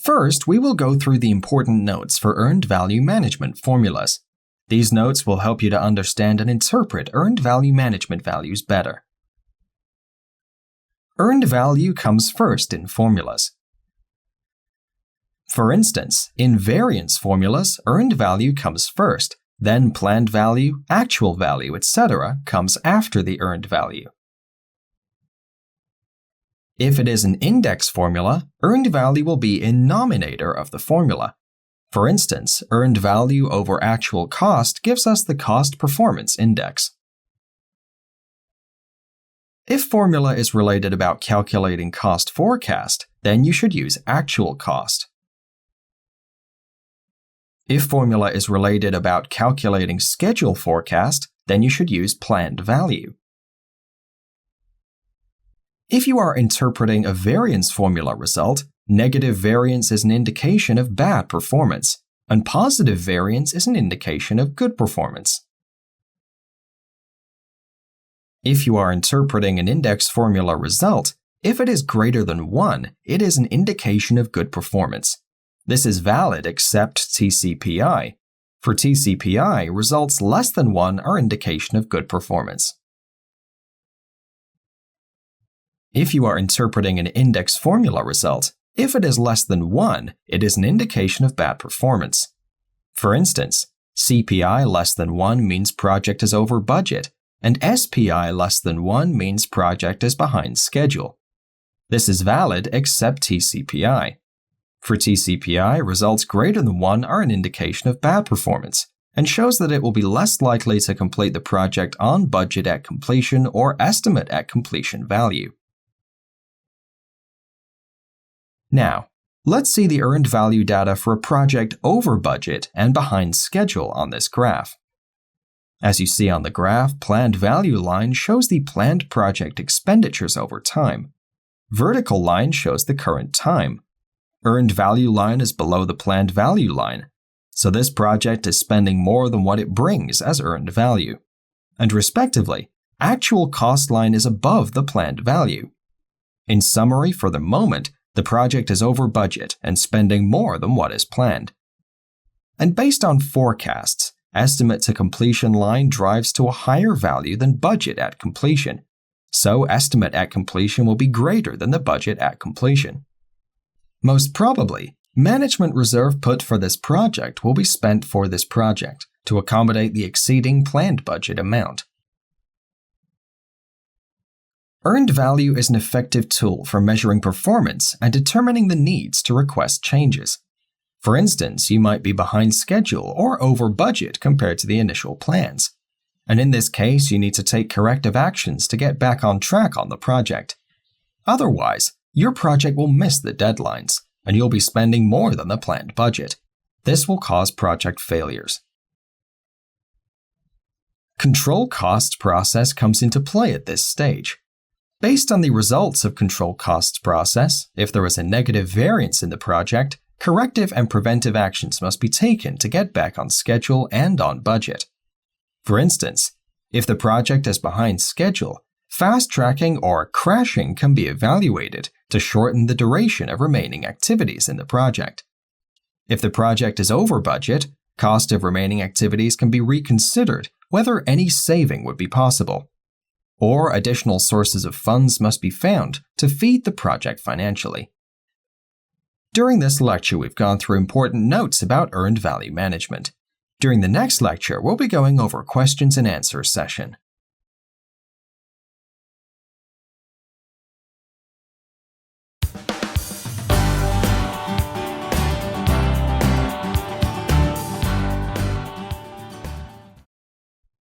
First, we will go through the important notes for earned value management formulas. These notes will help you to understand and interpret earned value management values better. Earned value comes first in formulas. For instance, in variance formulas, earned value comes first, then planned value, actual value, etc. comes after the earned value. If it is an index formula, earned value will be in nominator of the formula. For instance, earned value over actual cost gives us the cost performance index. If formula is related about calculating cost forecast, then you should use actual cost. If formula is related about calculating schedule forecast, then you should use planned value. If you are interpreting a variance formula result, negative variance is an indication of bad performance, and positive variance is an indication of good performance. If you are interpreting an index formula result, if it is greater than 1, it is an indication of good performance. This is valid except TCPI. For TCPI, results less than 1 are indication of good performance. If you are interpreting an index formula result, if it is less than 1, it is an indication of bad performance. For instance, CPI less than 1 means project is over budget, and SPI less than 1 means project is behind schedule. This is valid except TCPI. For TCPI, results greater than 1 are an indication of bad performance, and shows that it will be less likely to complete the project on budget at completion or estimate at completion value. Now, let's see the earned value data for a project over budget and behind schedule on this graph. As you see on the graph, planned value line shows the planned project expenditures over time. Vertical line shows the current time. Earned value line is below the planned value line, so this project is spending more than what it brings as earned value. And respectively, actual cost line is above the planned value. In summary, for the moment, the project is over budget and spending more than what is planned. And based on forecasts, estimate to completion line drives to a higher value than budget at completion, so estimate at completion will be greater than the budget at completion. Most probably, management reserve put for this project will be spent for this project to accommodate the exceeding planned budget amount. Earned value is an effective tool for measuring performance and determining the needs to request changes. For instance, you might be behind schedule or over budget compared to the initial plans. And in this case, you need to take corrective actions to get back on track on the project. Otherwise, your project will miss the deadlines, and you'll be spending more than the planned budget. This will cause project failures. Control costs process comes into play at this stage. Based on the results of control costs process, if there is a negative variance in the project, corrective and preventive actions must be taken to get back on schedule and on budget. For instance, if the project is behind schedule, fast-tracking or crashing can be evaluated to shorten the duration of remaining activities in the project. If the project is over budget, cost of remaining activities can be reconsidered whether any saving would be possible. Or additional sources of funds must be found to feed the project financially. During this lecture, we've gone through important notes about earned value management. During the next lecture, we'll be going over questions and answers session.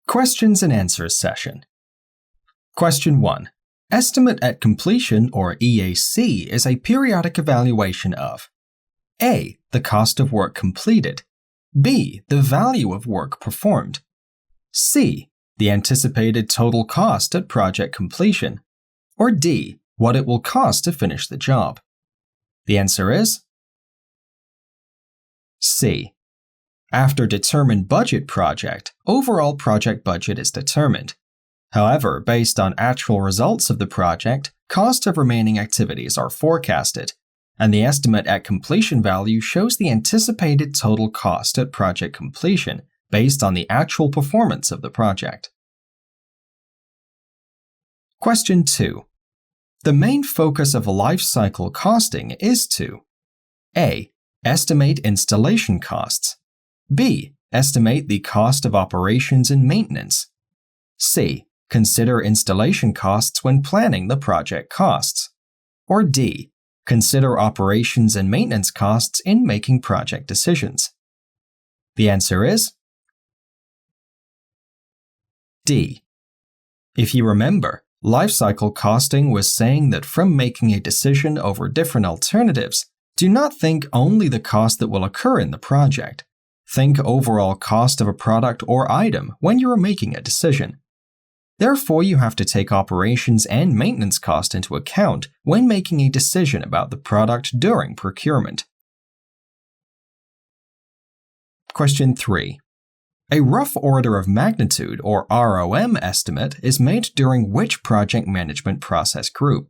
Questions and answers session. Question 1. Estimate at completion, or EAC, is a periodic evaluation of A. The cost of work completed, B. The value of work performed, C. The anticipated total cost at project completion, or D. What it will cost to finish the job. The answer is C. After determined budget project, overall project budget is determined. However, based on actual results of the project, cost of remaining activities are forecasted, and the estimate at completion value shows the anticipated total cost at project completion based on the actual performance of the project. Question 2. The main focus of life cycle costing is to A. Estimate installation costs, B. Estimate the cost of operations and maintenance, C. Consider installation costs when planning the project costs, or D. Consider operations and maintenance costs in making project decisions. The answer is D. If you remember, lifecycle costing was saying that from making a decision over different alternatives, do not think only the cost that will occur in the project. Think overall cost of a product or item when you are making a decision. Therefore, you have to take operations and maintenance cost into account when making a decision about the product during procurement. Question 3. A rough order of magnitude, or ROM estimate, is made during which project management process group?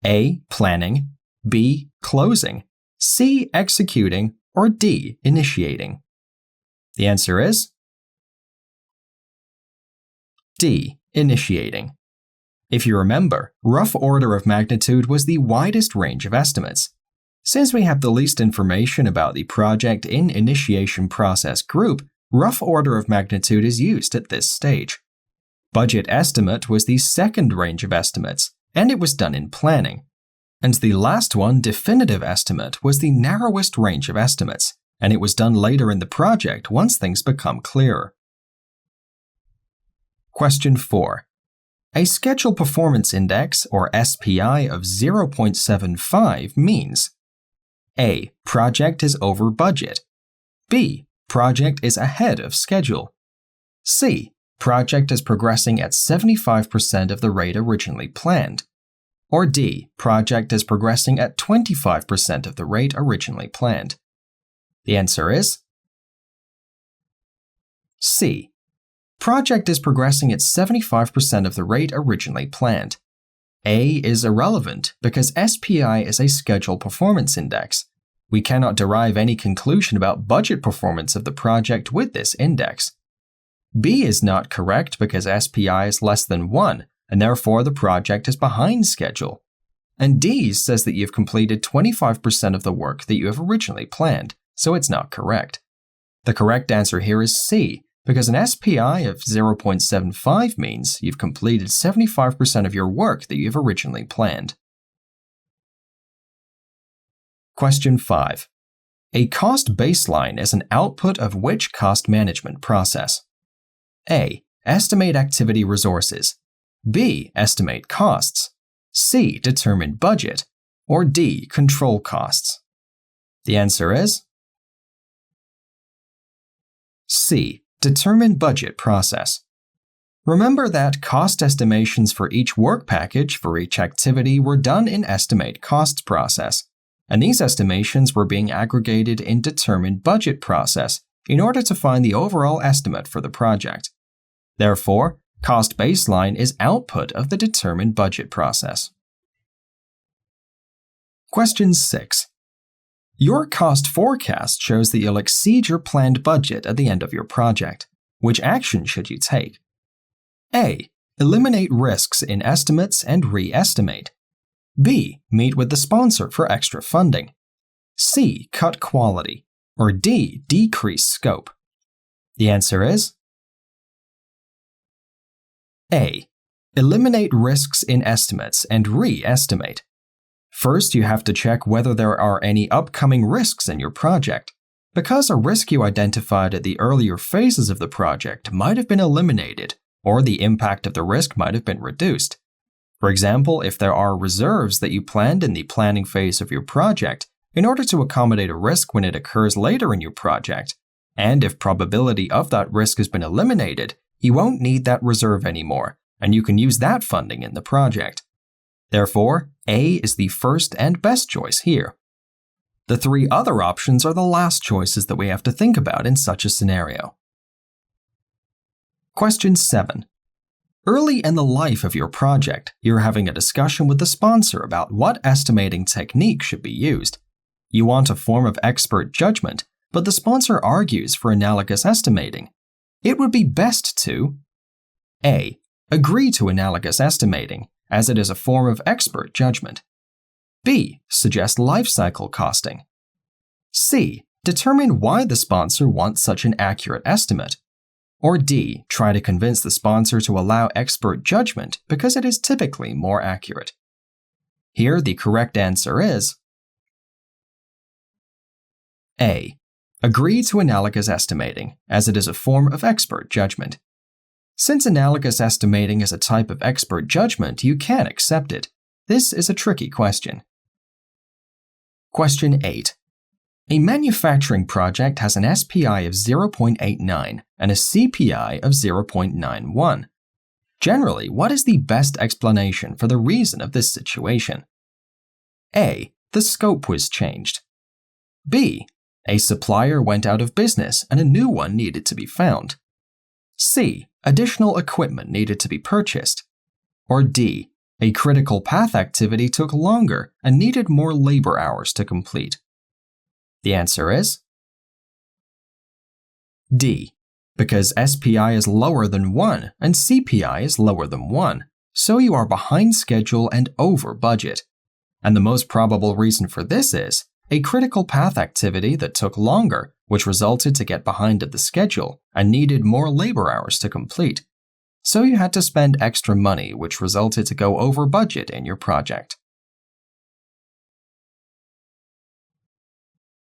A. Planning, B. Closing, C. Executing, or D. Initiating. The answer is D. Initiating. If you remember, rough order of magnitude was the widest range of estimates. Since we have the least information about the project in initiation process group, rough order of magnitude is used at this stage. Budget estimate was the second range of estimates, and it was done in planning. And the last one, definitive estimate, was the narrowest range of estimates, and it was done later in the project once things become clearer. Question 4. A Schedule Performance Index, or SPI, of 0.75 means A. Project is over budget. B. Project is ahead of schedule. C. Project is progressing at 75% of the rate originally planned. Or D. Project is progressing at 25% of the rate originally planned. The answer is C. Project is progressing at 75% of the rate originally planned. A is irrelevant because SPI is a Schedule Performance Index. We cannot derive any conclusion about budget performance of the project with this index. B is not correct because SPI is less than 1, and therefore the project is behind schedule. And D says that you've completed 25% of the work that you have originally planned, so it's not correct. The correct answer here is C, because an SPI of 0.75 means you've completed 75% of your work that you've originally planned. Question 5. A cost baseline is an output of which cost management process? A. Estimate activity resources. B. Estimate costs. C. Determine budget. Or D. Control costs. The answer is C. Determine budget process. Remember that cost estimations for each work package for each activity were done in estimate costs process, and these estimations were being aggregated in determine budget process in order to find the overall estimate for the project. Therefore, cost baseline is output of the determine budget process. Question 6. Your cost forecast shows that you'll exceed your planned budget at the end of your project. Which action should you take? A. Eliminate risks in estimates and re-estimate. B. Meet with the sponsor for extra funding. C. Cut quality. Or D. Decrease scope. The answer is A. Eliminate risks in estimates and re-estimate. First, you have to check whether there are any upcoming risks in your project. Because a risk you identified at the earlier phases of the project might have been eliminated, or the impact of the risk might have been reduced. For example, if there are reserves that you planned in the planning phase of your project in order to accommodate a risk when it occurs later in your project, and if probability of that risk has been eliminated, you won't need that reserve anymore, and you can use that funding in the project. Therefore, A is the first and best choice here. The three other options are the last choices that we have to think about in such a scenario. Question 7. Early in the life of your project, you're having a discussion with the sponsor about what estimating technique should be used. You want a form of expert judgment, but the sponsor argues for analogous estimating. It would be best to A. Agree to analogous estimating, as it is a form of expert judgment. B. Suggest life cycle costing. C. Determine why the sponsor wants such an accurate estimate. Or D. Try to convince the sponsor to allow expert judgment because it is typically more accurate. Here, the correct answer is A. Agree to analogous estimating, as it is a form of expert judgment. Since analogous estimating is a type of expert judgment, you can accept it. This is a tricky question. Question 8. A manufacturing project has an SPI of 0.89 and a CPI of 0.91. Generally, what is the best explanation for the reason of this situation? A. The scope was changed. B. A supplier went out of business and a new one needed to be found. C. Additional equipment needed to be purchased. Or D. A critical path activity took longer and needed more labor hours to complete. The answer is D. Because SPI is lower than 1 and CPI is lower than 1, so you are behind schedule and over budget. And the most probable reason for this is a critical path activity that took longer, which resulted to get behind at the schedule and needed more labor hours to complete. So you had to spend extra money, which resulted to go over budget in your project.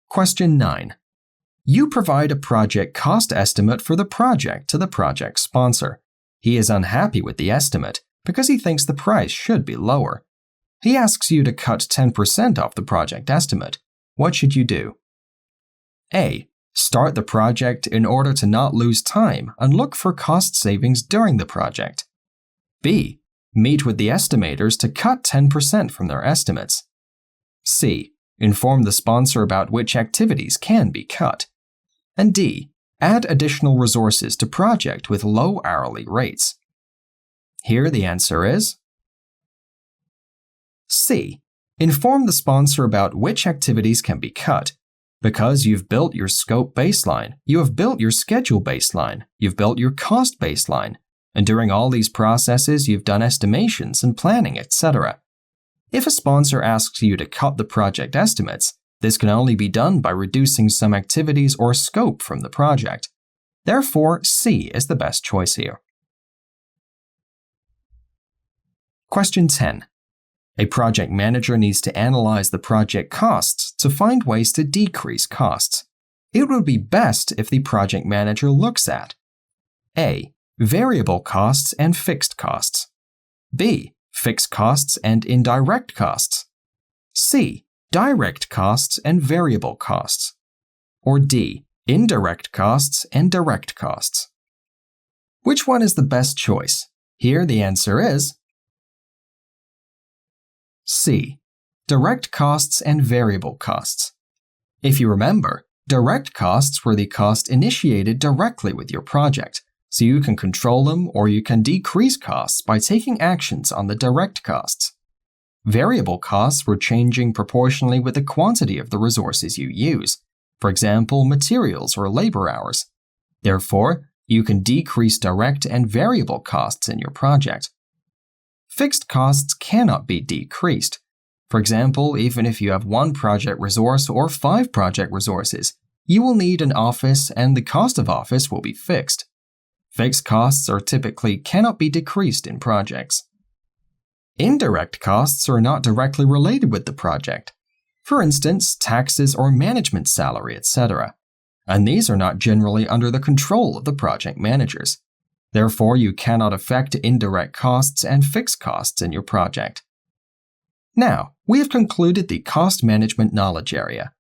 Question 9. You provide a project cost estimate for the project to the project sponsor. He is unhappy with the estimate because he thinks the price should be lower. He asks you to cut 10% off the project estimate. What should you do? A. Start the project in order to not lose time and look for cost savings during the project. B. Meet with the estimators to cut 10% from their estimates. C. Inform the sponsor about which activities can be cut. And D. Add additional resources to project with low hourly rates. Here the answer is C. Inform the sponsor about which activities can be cut. Because you've built your scope baseline, you have built your schedule baseline, you've built your cost baseline, and during all these processes you've done estimations and planning, etc. If a sponsor asks you to cut the project estimates, this can only be done by reducing some activities or scope from the project. Therefore, C is the best choice here. Question 10. A project manager needs to analyze the project costs to find ways to decrease costs. It would be best if the project manager looks at A. Variable costs and fixed costs. B. Fixed costs and indirect costs. C. Direct costs and variable costs. Or D. Indirect costs and direct costs. Which one is the best choice? Here the answer is C. Direct costs and variable costs. If you remember, direct costs were the cost initiated directly with your project, so you can control them or you can decrease costs by taking actions on the direct costs. Variable costs were changing proportionally with the quantity of the resources you use, for example, materials or labor hours. Therefore, you can decrease direct and variable costs in your project. Fixed costs cannot be decreased. For example, even if you have 1 project resource or 5 project resources, you will need an office and the cost of office will be fixed. Fixed costs are typically cannot be decreased in projects. Indirect costs are not directly related with the project. For instance, taxes or management salary, etc. And these are not generally under the control of the project managers. Therefore, you cannot affect indirect costs and fixed costs in your project. Now, we have concluded the cost management knowledge area.